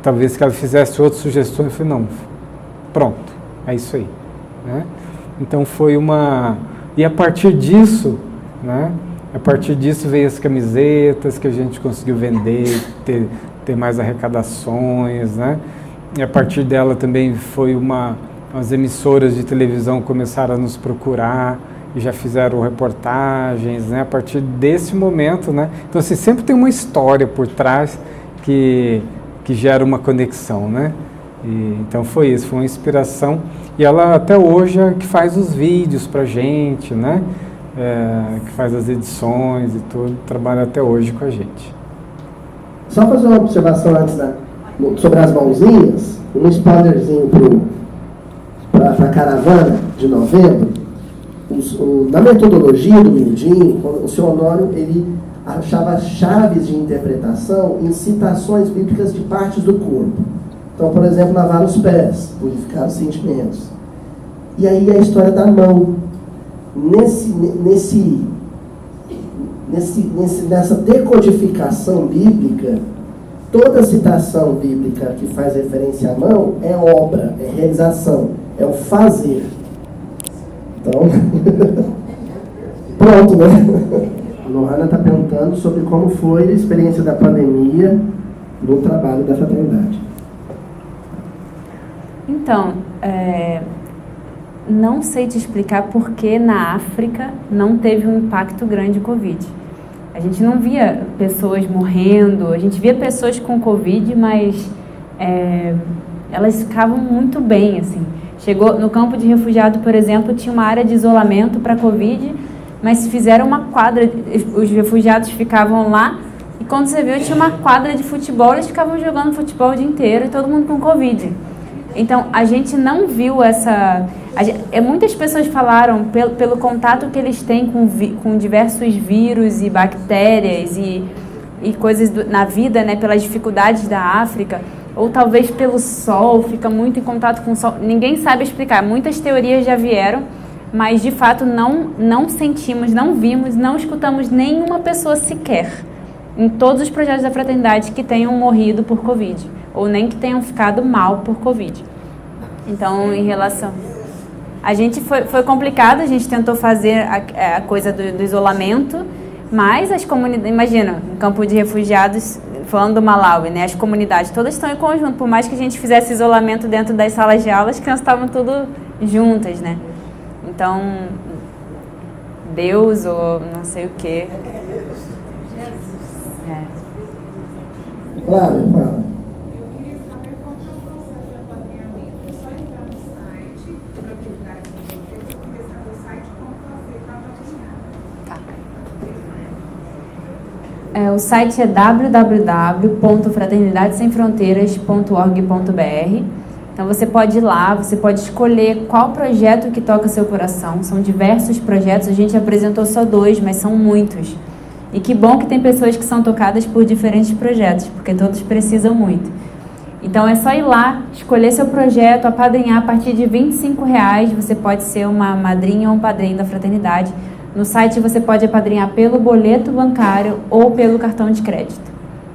talvez que ela fizesse outras sugestões. Eu falei, não, pronto, é isso aí, né? Então foi e a partir disso, né? A partir disso veio as camisetas que a gente conseguiu vender, ter mais arrecadações, né? E a partir dela também foi as emissoras de televisão começaram a nos procurar e já fizeram reportagens, né? A partir desse momento, né? Então assim, sempre tem uma história por trás que gera uma conexão, né? Então foi isso, foi uma inspiração. E ela até hoje é que faz os vídeos pra gente, né? Que faz as edições e tudo, trabalha até hoje com a gente. Só fazer uma observação antes sobre as mãozinhas, um spoilerzinho para a caravana de novembro. Na metodologia do Mindinho, o seu Honório ele achava chaves de interpretação em citações bíblicas de partes do corpo. Então, por exemplo, lavar os pés, purificar os sentimentos. E aí a história da mão. Nessa decodificação bíblica, toda citação bíblica que faz referência à mão é obra, é realização, é o fazer. Então, pronto, né? A Lohana está perguntando sobre como foi a experiência da pandemia no trabalho da fraternidade. Então, não sei te explicar por que na África não teve um impacto grande o Covid. A gente não via pessoas morrendo, a gente via pessoas com Covid, mas elas ficavam muito bem, assim. Chegou no campo de refugiado, por exemplo, tinha uma área de isolamento para Covid, mas fizeram uma quadra, os refugiados ficavam lá, e quando você viu, tinha uma quadra de futebol, eles ficavam jogando futebol o dia inteiro, e todo mundo com Covid. Então, a gente não viu essa... muitas pessoas falaram pelo contato que eles têm com diversos vírus e bactérias e coisas na vida, né, pelas dificuldades da África, ou talvez pelo sol, fica muito em contato com o sol. Ninguém sabe explicar. Muitas teorias já vieram, mas, de fato, não sentimos, não vimos, não escutamos nenhuma pessoa sequer em todos os projetos da fraternidade que tenham morrido por Covid, ou nem que tenham ficado mal por Covid. Então, em relação... A gente foi complicado, a gente tentou fazer a coisa do isolamento, mas as comunidades... Imagina, um campo de refugiados, falando do Malawi, né? As comunidades todas estão em conjunto, por mais que a gente fizesse isolamento dentro das salas de aula, as crianças estavam tudo juntas, né? Então, Deus ou não sei o quê... Claro, fala. O site é www.fraternidadesemfronteiras.org.br. Então você pode ir lá, você pode escolher qual projeto que toca seu coração. São diversos projetos, a gente apresentou só 2, mas são muitos. E que bom que tem pessoas que são tocadas por diferentes projetos, porque todos precisam muito. Então é só ir lá, escolher seu projeto, apadrinhar a partir de R$25. Você pode ser uma madrinha ou um padrinho da fraternidade. No site você pode apadrinhar pelo boleto bancário ou pelo cartão de crédito.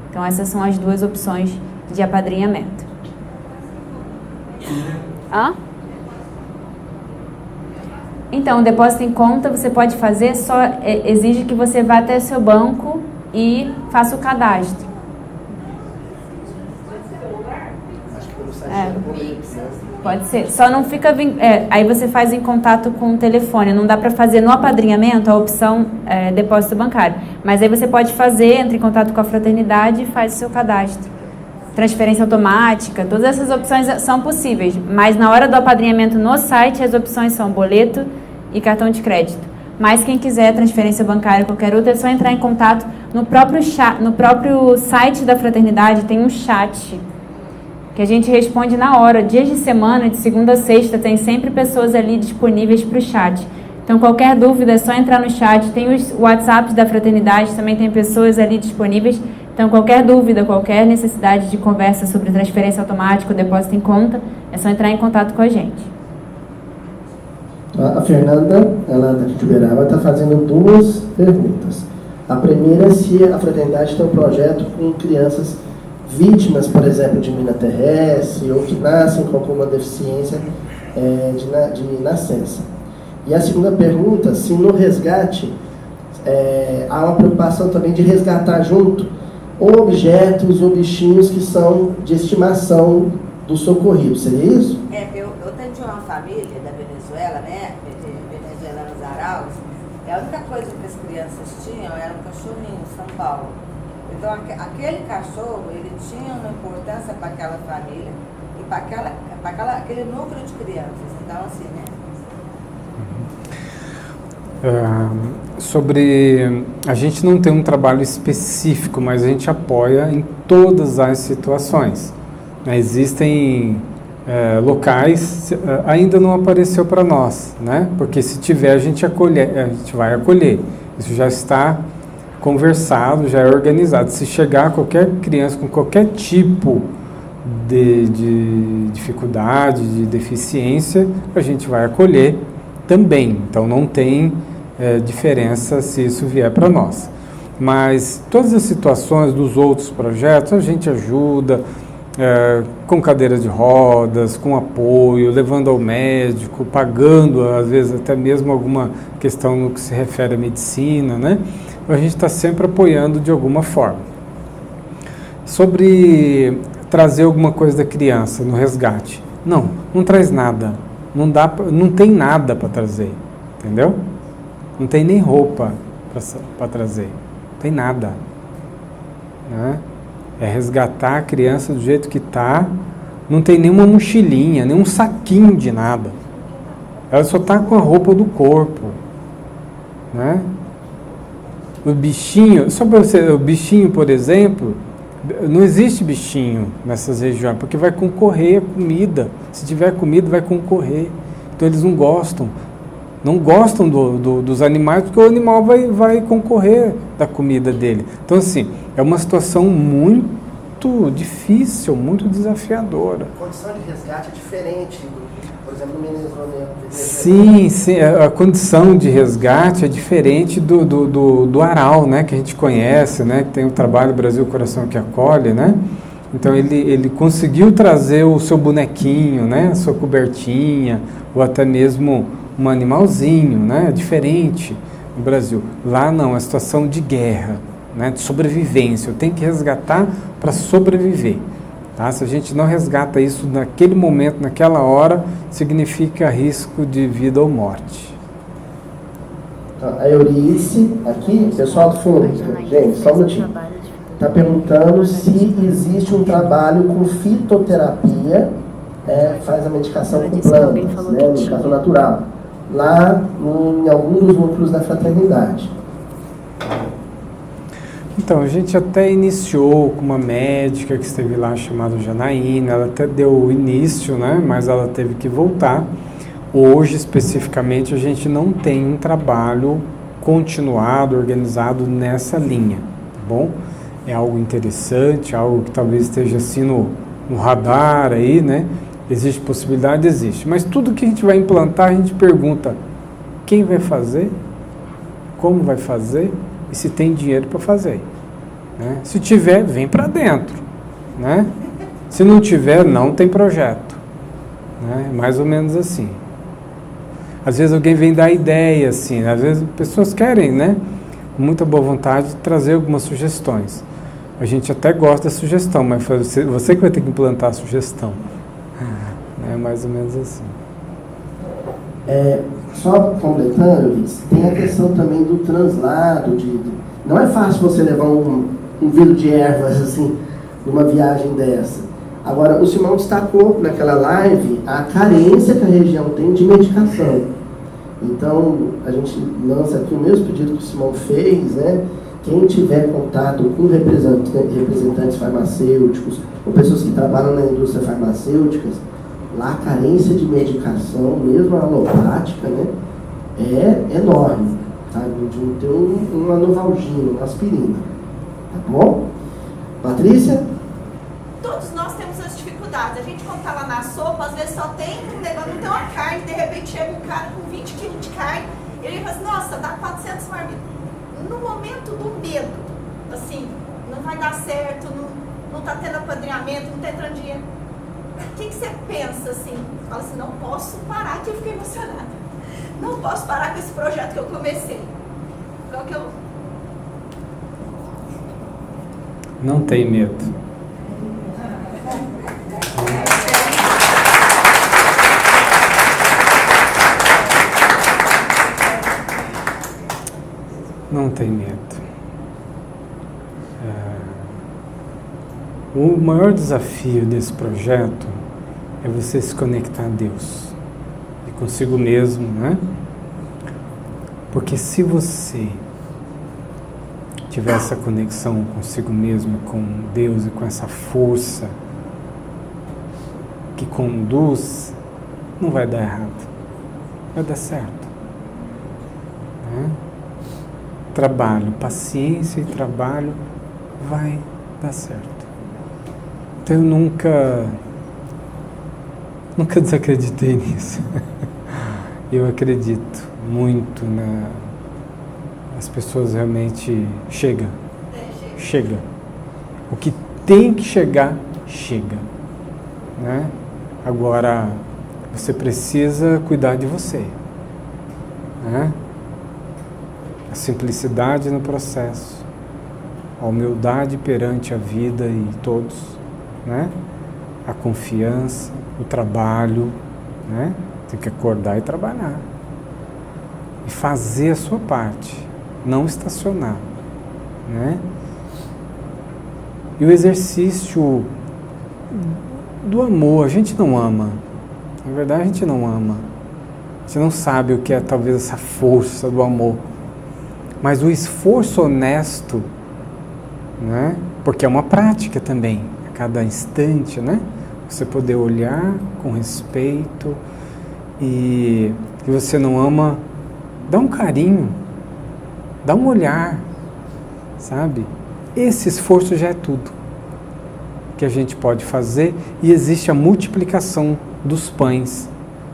Então essas são as 2 opções de apadrinhamento. Então, o depósito em conta você pode fazer, só exige que você vá até o seu banco e faça o cadastro. Pode ser. Só não fica... aí você faz em contato com o telefone. Não dá para fazer no apadrinhamento a opção depósito bancário. Mas aí você pode fazer, entra em contato com a fraternidade e faz o seu cadastro. Transferência automática, todas essas opções são possíveis. Mas na hora do apadrinhamento no site, as opções são boleto e cartão de crédito. Mas quem quiser transferência bancária, qualquer outra, é só entrar em contato no próprio site da fraternidade. Tem um chat que a gente responde na hora, dias de semana, de segunda a sexta, tem sempre pessoas ali disponíveis para o chat. Então, qualquer dúvida é só entrar no chat. Tem os WhatsApps da fraternidade, também tem pessoas ali disponíveis. Então, qualquer dúvida, qualquer necessidade de conversa sobre transferência automática ou depósito em conta, é só entrar em contato com a gente. A Fernanda, ela daqui de Uberaba, está fazendo 2 perguntas. A primeira é se a fraternidade tem um projeto com crianças vítimas, por exemplo, de mina terrestre ou que nascem com alguma deficiência de nascença. E a segunda pergunta, se no resgate há uma preocupação também de resgatar junto objetos ou bichinhos que são de estimação do socorrido. Seria isso? Eu atendi uma família da Venezuela, né? Venezuelanos Araus, e a única coisa que as crianças tinham era um cachorrinho em São Paulo. Então, aquele cachorro, ele tinha uma importância para aquela família, e para aquele núcleo de crianças. Então, assim, né? Sobre... A gente não tem um trabalho específico, mas a gente apoia em todas as situações. Né? Existem locais, ainda não apareceu para nós, né? Porque se tiver a gente vai acolher. Isso já está conversado, já é organizado. Se chegar qualquer criança com qualquer tipo de dificuldade, de deficiência, a gente vai acolher também. Então não tem diferença se isso vier para nós. Mas todas as situações dos outros projetos a gente ajuda com cadeira de rodas, com apoio, levando ao médico, pagando às vezes até mesmo alguma questão no que se refere à medicina, né? A gente está sempre apoiando de alguma forma. Sobre trazer alguma coisa da criança no resgate, não traz nada, não tem nada para trazer, entendeu? Não tem nem roupa para trazer, não tem nada, né? É resgatar a criança do jeito que está, não tem nenhuma mochilinha, nenhum saquinho de nada, ela só está com a roupa do corpo, né? O bichinho, só para você, o bichinho, por exemplo, não existe bichinho nessas regiões, porque vai concorrer a comida. Se tiver comida, vai concorrer. Então eles não gostam dos animais, porque o animal vai concorrer da comida dele. Então, assim, é uma situação muito difícil, muito desafiadora. A condição de resgate é diferente, por exemplo, no Venezuela. Sim, a condição de resgate é diferente do Aral, né, que a gente conhece, né, que tem o trabalho Brasil Coração que Acolhe, né? Então ele conseguiu trazer o seu bonequinho, né, a sua cobertinha, ou até mesmo um animalzinho, né, diferente no Brasil. Lá não, é situação de guerra, né, de sobrevivência. Eu tenho que resgatar para sobreviver. Tá? Se a gente não resgata isso naquele momento, naquela hora, significa risco de vida ou morte. A Eurice, aqui, pessoal do fundo, gente, só um minutinho. Está perguntando se existe um trabalho com fitoterapia, faz a medicação com plantas, né, medicação natural, lá em alguns dos núcleos da fraternidade. Então, a gente até iniciou com uma médica que esteve lá chamada Janaína, ela até deu o início, né, mas ela teve que voltar. Hoje, especificamente, a gente não tem um trabalho continuado, organizado nessa linha, tá bom? É algo interessante, algo que talvez esteja assim no radar aí, né? Existe possibilidade? Existe. Mas tudo que a gente vai implantar, a gente pergunta quem vai fazer, como vai fazer e se tem dinheiro para fazer. Né? Se tiver, vem para dentro. Né? Se não tiver, não tem projeto. Né? Mais ou menos assim. Às vezes alguém vem dar ideia, assim, às vezes pessoas querem, né, com muita boa vontade, trazer algumas sugestões. A gente até gosta da sugestão, mas você que vai ter que implantar a sugestão. É mais ou menos assim. Só completando, tem a questão também do translado. Não é fácil você levar um vidro de ervas assim, numa viagem dessa. Agora, o Simão destacou naquela live a carência que a região tem de medicação. Então, a gente lança aqui o mesmo pedido que o Simão fez, né? Quem tiver contato com representantes farmacêuticos ou pessoas que trabalham na indústria farmacêutica, lá a carência de medicação, mesmo a alopática, né, é enorme, tá? De não ter uma novalgina, uma aspirina. Tá bom? Patrícia? Todos nós temos as dificuldades. A gente, quando tá lá na sopa, às vezes só tem um negócio, não tem uma carne, de repente chega um cara com 20 quilos de carne, e ele fala assim, nossa, dá 400 marmitas. No momento do medo, assim, não vai dar certo, não tá tendo apadrinhamento, não tá entrando dinheiro. O que você pensa, assim? Fala assim, não posso parar, que eu fiquei emocionada. Não posso parar com esse projeto que eu comecei. Qual que eu... Não tem medo. Não tem medo. O maior desafio desse projeto é você se conectar a Deus e consigo mesmo, né? Porque se você tiver essa conexão consigo mesmo, com Deus e com essa força que conduz, não vai dar errado, vai dar certo, né? Trabalho, paciência e trabalho vai dar certo. Então eu nunca desacreditei nisso. Eu acredito muito as pessoas realmente chega. O que tem que chegar, chega, né? Agora, você precisa cuidar de você, né? A simplicidade no processo, a humildade perante a vida e todos, né? A confiança, o trabalho, né? Tem que acordar e trabalhar. E fazer a sua parte, não estacionar, né? E o exercício do amor, a gente não ama. Na verdade, a gente não ama. A gente não sabe o que é talvez essa força do amor. Mas o esforço honesto, né? Porque é uma prática também, a cada instante, né? Você poder olhar com respeito e você não ama, dá um carinho, dá um olhar, sabe? Esse esforço já é tudo que a gente pode fazer e existe a multiplicação dos pães.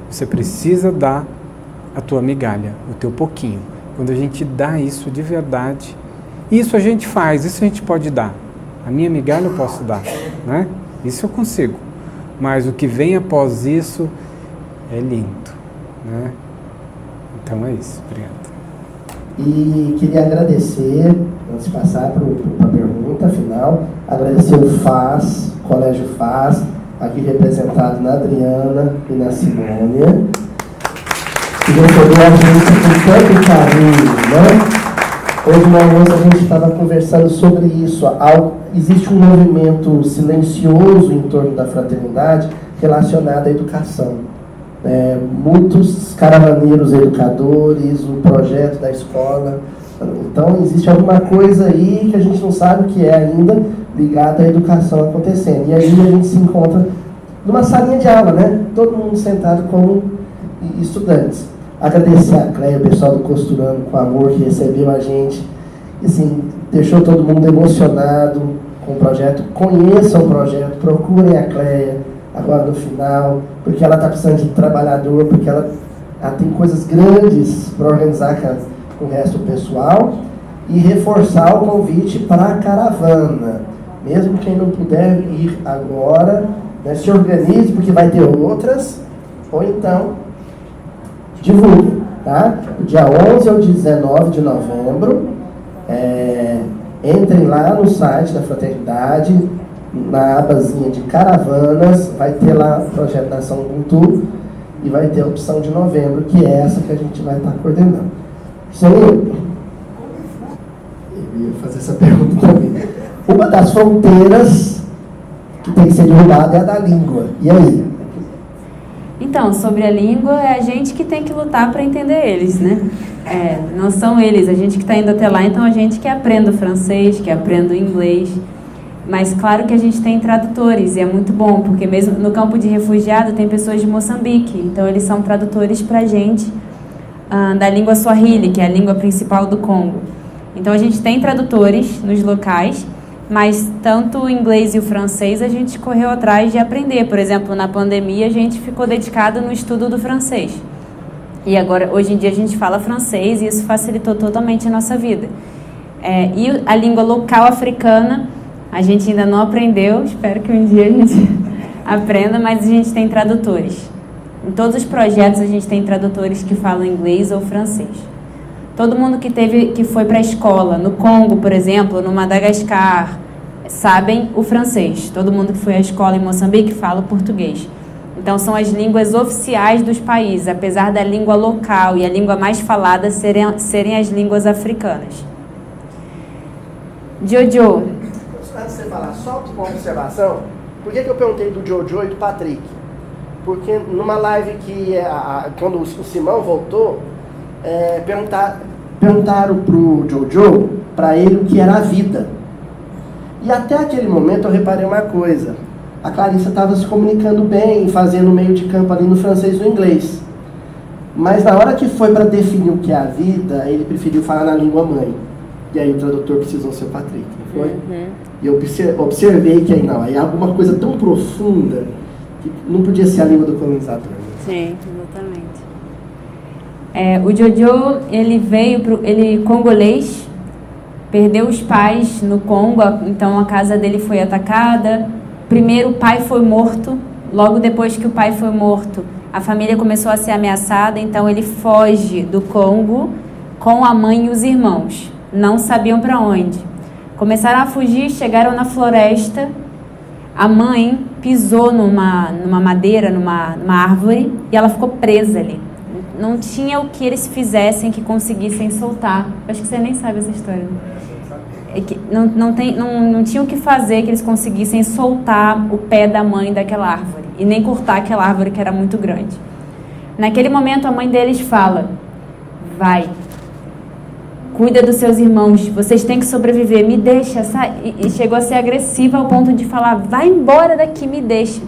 Você precisa dar a tua migalha, o teu pouquinho. Quando a gente dá isso de verdade, isso a gente faz, isso a gente pode dar. A minha migalha eu posso dar, né? Isso eu consigo. Mas o que vem após isso é lindo, né? Então é isso. Obrigado. E queria agradecer, antes de passar para a pergunta final, agradecer o FAS, Colégio FAS, aqui representado na Adriana e na Simônia, que recebeu a gente com tanto carinho, né? Hoje no almoço a gente estava conversando sobre isso. Existe um movimento silencioso em torno da fraternidade relacionado à educação. Muitos caravaneiros educadores, o projeto da escola. Então existe alguma coisa aí que a gente não sabe o que é ainda ligado à educação acontecendo. E aí a gente se encontra numa salinha de aula, né? Todo mundo sentado como estudantes. Agradecer a Cleia, o pessoal do Costurando com Amor, que recebeu a gente. E, assim, deixou todo mundo emocionado com o projeto. Conheçam o projeto, procurem a Cleia agora no final, porque ela está precisando de trabalhador, porque ela tem coisas grandes para organizar com o resto do pessoal. E reforçar o convite para a caravana. Mesmo quem não puder ir agora, né, se organize, porque vai ter outras, ou então divulgue, tá? Do dia 11 ao 19 de novembro, entrem lá no site da Fraternidade, na abazinha de caravanas, vai ter lá o projeto da Ação Ubuntu e vai ter a opção de novembro, que é essa que a gente vai estar coordenando. Senhor, eu ia fazer essa pergunta também. Uma das fronteiras que tem que ser derrubada é a da língua. E aí? Então, sobre a língua, é a gente que tem que lutar para entender eles, né? Não são eles, a gente que está indo até lá, então a gente que aprende o francês, que aprende o inglês. Mas claro que a gente tem tradutores, e é muito bom, porque mesmo no campo de refugiado tem pessoas de Moçambique, então eles são tradutores para a gente da língua Swahili, que é a língua principal do Congo. Então a gente tem tradutores nos locais, mas tanto o inglês e o francês a gente correu atrás de aprender. Por exemplo, na pandemia a gente ficou dedicado no estudo do francês. E agora, hoje em dia, a gente fala francês e isso facilitou totalmente a nossa vida. E a língua local africana, a gente ainda não aprendeu, espero que um dia a gente aprenda, mas a gente tem tradutores. Em todos os projetos a gente tem tradutores que falam inglês ou francês. Todo mundo que foi para a escola, no Congo, por exemplo, no Madagascar, sabem o francês. Todo mundo que foi à escola em Moçambique fala o português. Então, são as línguas oficiais dos países, apesar da língua local e a língua mais falada serem as línguas africanas. Jojo. Antes de você falar, só uma observação. Por que eu perguntei do Jojo e do Patrick? porque numa live que quando o Simão voltou, perguntaram pro Jojo, para ele, o que era a vida. E até aquele momento eu reparei uma coisa. A Clarissa estava se comunicando bem, fazendo meio de campo ali no francês e no inglês. Mas na hora que foi para definir o que é a vida, ele preferiu falar na língua mãe. E aí o tradutor precisou ser o Patrick, não foi? E eu observei que aí alguma coisa tão profunda que não podia ser a língua do colonizador. Sim, exatamente. O Jojo, ele veio, ele congolês, perdeu os pais no Congo, então a casa dele foi atacada. Primeiro o pai foi morto, logo depois que o pai foi morto, a família começou a ser ameaçada, então ele foge do Congo com a mãe e os irmãos. Não sabiam para onde. Começaram a fugir, chegaram na floresta. A mãe pisou numa madeira, numa árvore, e ela ficou presa ali. Não tinha o que eles fizessem que conseguissem soltar. Acho que você nem sabe essa história. Não tinha o que fazer que eles conseguissem soltar o pé da mãe daquela árvore e nem cortar aquela árvore que era muito grande. Naquele momento a mãe deles fala: vai, cuida dos seus irmãos, vocês têm que sobreviver, me deixa, e chegou a ser agressiva ao ponto de falar: vai embora daqui, me deixa.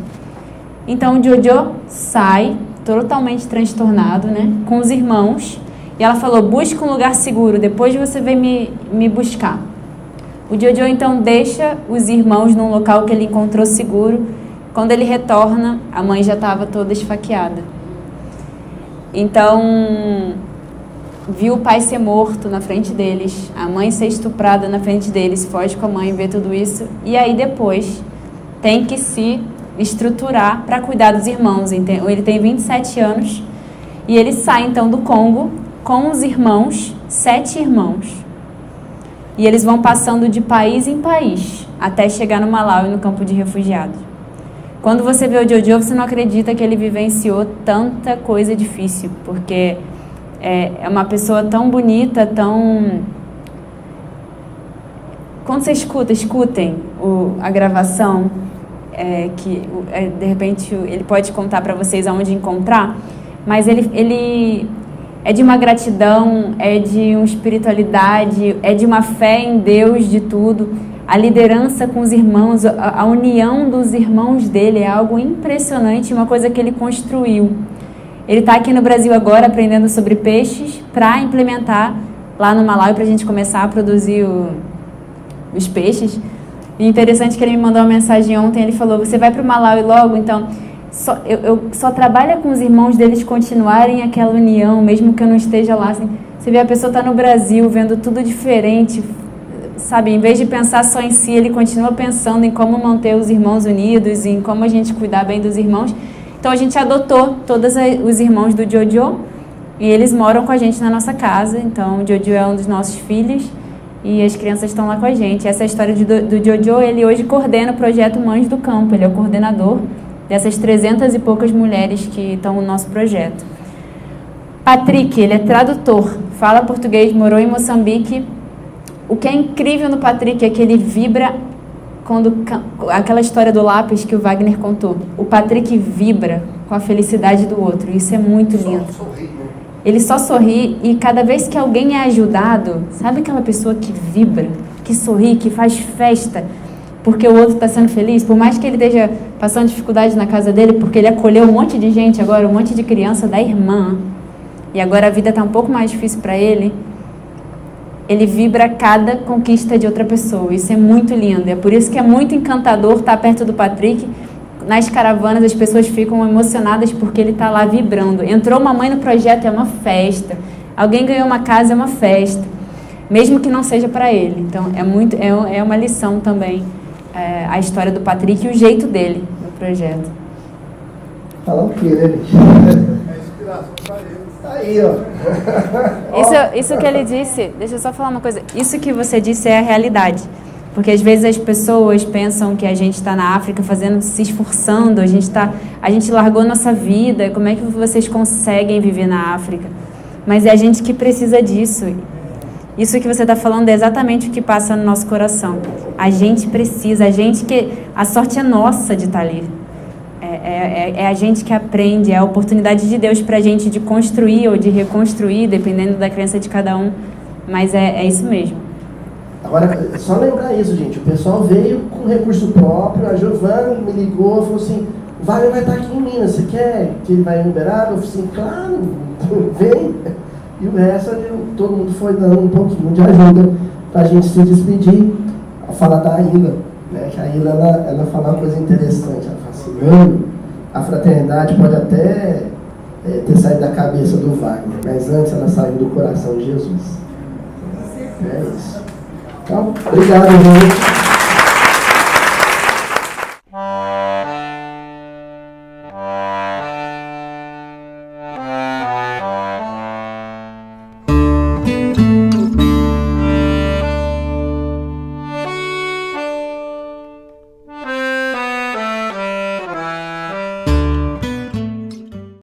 Então o Jojo sai totalmente transtornado, né, com os irmãos, e ela falou: busca um lugar seguro, depois você vem me buscar. O Jojo então deixa os irmãos num local que ele encontrou seguro. Quando ele retorna, a mãe já estava toda esfaqueada. Então, viu o pai ser morto na frente deles, a mãe ser estuprada na frente deles, foge com a mãe, vê tudo isso, e aí depois tem que se estruturar para cuidar dos irmãos. Ele tem 27 anos e ele sai então do Congo com os irmãos, 7 irmãos. E eles vão passando de país em país, até chegar no Malawi, no campo de refugiados. Quando você vê o Jojo, você não acredita que ele vivenciou tanta coisa difícil, porque é uma pessoa tão bonita, tão... Quando você escutem a gravação, de repente ele pode contar para vocês aonde encontrar, mas ele é de uma gratidão, é de uma espiritualidade, é de uma fé em Deus, de tudo. A liderança com os irmãos, a união dos irmãos dele é algo impressionante, uma coisa que ele construiu. Ele está aqui no Brasil agora aprendendo sobre peixes para implementar lá no Malawi para a gente começar a produzir os peixes. E interessante que ele me mandou uma mensagem ontem, ele falou: você vai para o Malawi logo, então... Eu só trabalho com os irmãos deles continuarem aquela união, mesmo que eu não esteja lá. Assim, você vê a pessoa tá no Brasil, vendo tudo diferente, sabe? Em vez de pensar só em si, ele continua pensando em como manter os irmãos unidos, em como a gente cuidar bem dos irmãos. Então a gente adotou todos os irmãos do Jojo e eles moram com a gente na nossa casa. Então o Jojo é um dos nossos filhos e as crianças estão lá com a gente. Essa é a história do Jojo. Ele hoje coordena o projeto Mães do Campo, ele é o coordenador dessas 300 e poucas mulheres que estão no nosso projeto. Patrick, ele é tradutor, fala português, morou em Moçambique. O que é incrível no Patrick é que ele vibra quando... Aquela história do lápis que o Wagner contou. O Patrick vibra com a felicidade do outro. Isso é muito lindo. Ele só sorri e cada vez que alguém é ajudado, sabe aquela pessoa que vibra, que sorri, que faz festa porque o outro está sendo feliz, por mais que ele esteja passando dificuldade na casa dele, porque ele acolheu um monte de gente agora, um monte de criança da irmã, e agora a vida está um pouco mais difícil para ele, ele vibra cada conquista de outra pessoa. Isso é muito lindo, é por isso que é muito encantador estar perto do Patrick. Nas caravanas as pessoas ficam emocionadas porque ele está lá vibrando. Entrou uma mãe no projeto, é uma festa. Alguém ganhou uma casa, é uma festa, mesmo que não seja para ele. Então é uma lição também. A história do Patrick e o jeito dele no projeto. Falar o quê, né, gente? É inspiração para ele. Tá aí, ó. Isso que ele disse, deixa eu só falar uma coisa. Isso que você disse é a realidade. Porque às vezes as pessoas pensam que a gente está na África se esforçando, a gente largou nossa vida, como é que vocês conseguem viver na África? Mas é a gente que precisa disso. Isso que você está falando é exatamente o que passa no nosso coração. A gente precisa, a sorte é nossa de estar ali. É a gente que aprende, é a oportunidade de Deus para a gente de construir ou de reconstruir, dependendo da crença de cada um. Mas é isso mesmo. Agora, só lembrar isso, gente. O pessoal veio com recurso próprio, a Giovana me ligou, falou assim, o Wagner vai estar aqui em Minas, você quer que ele vai em Uberaba? Eu falei assim, claro, vem. E o resto, todo mundo foi dando um pouquinho de ajuda para a gente se despedir. Ao falar da Ilha, né, que a Ilha, ela fala uma coisa interessante. Ela fala assim, mano, a fraternidade pode até ter saído da cabeça do Wagner, mas antes ela saiu do coração de Jesus. É isso. Então, obrigado, gente.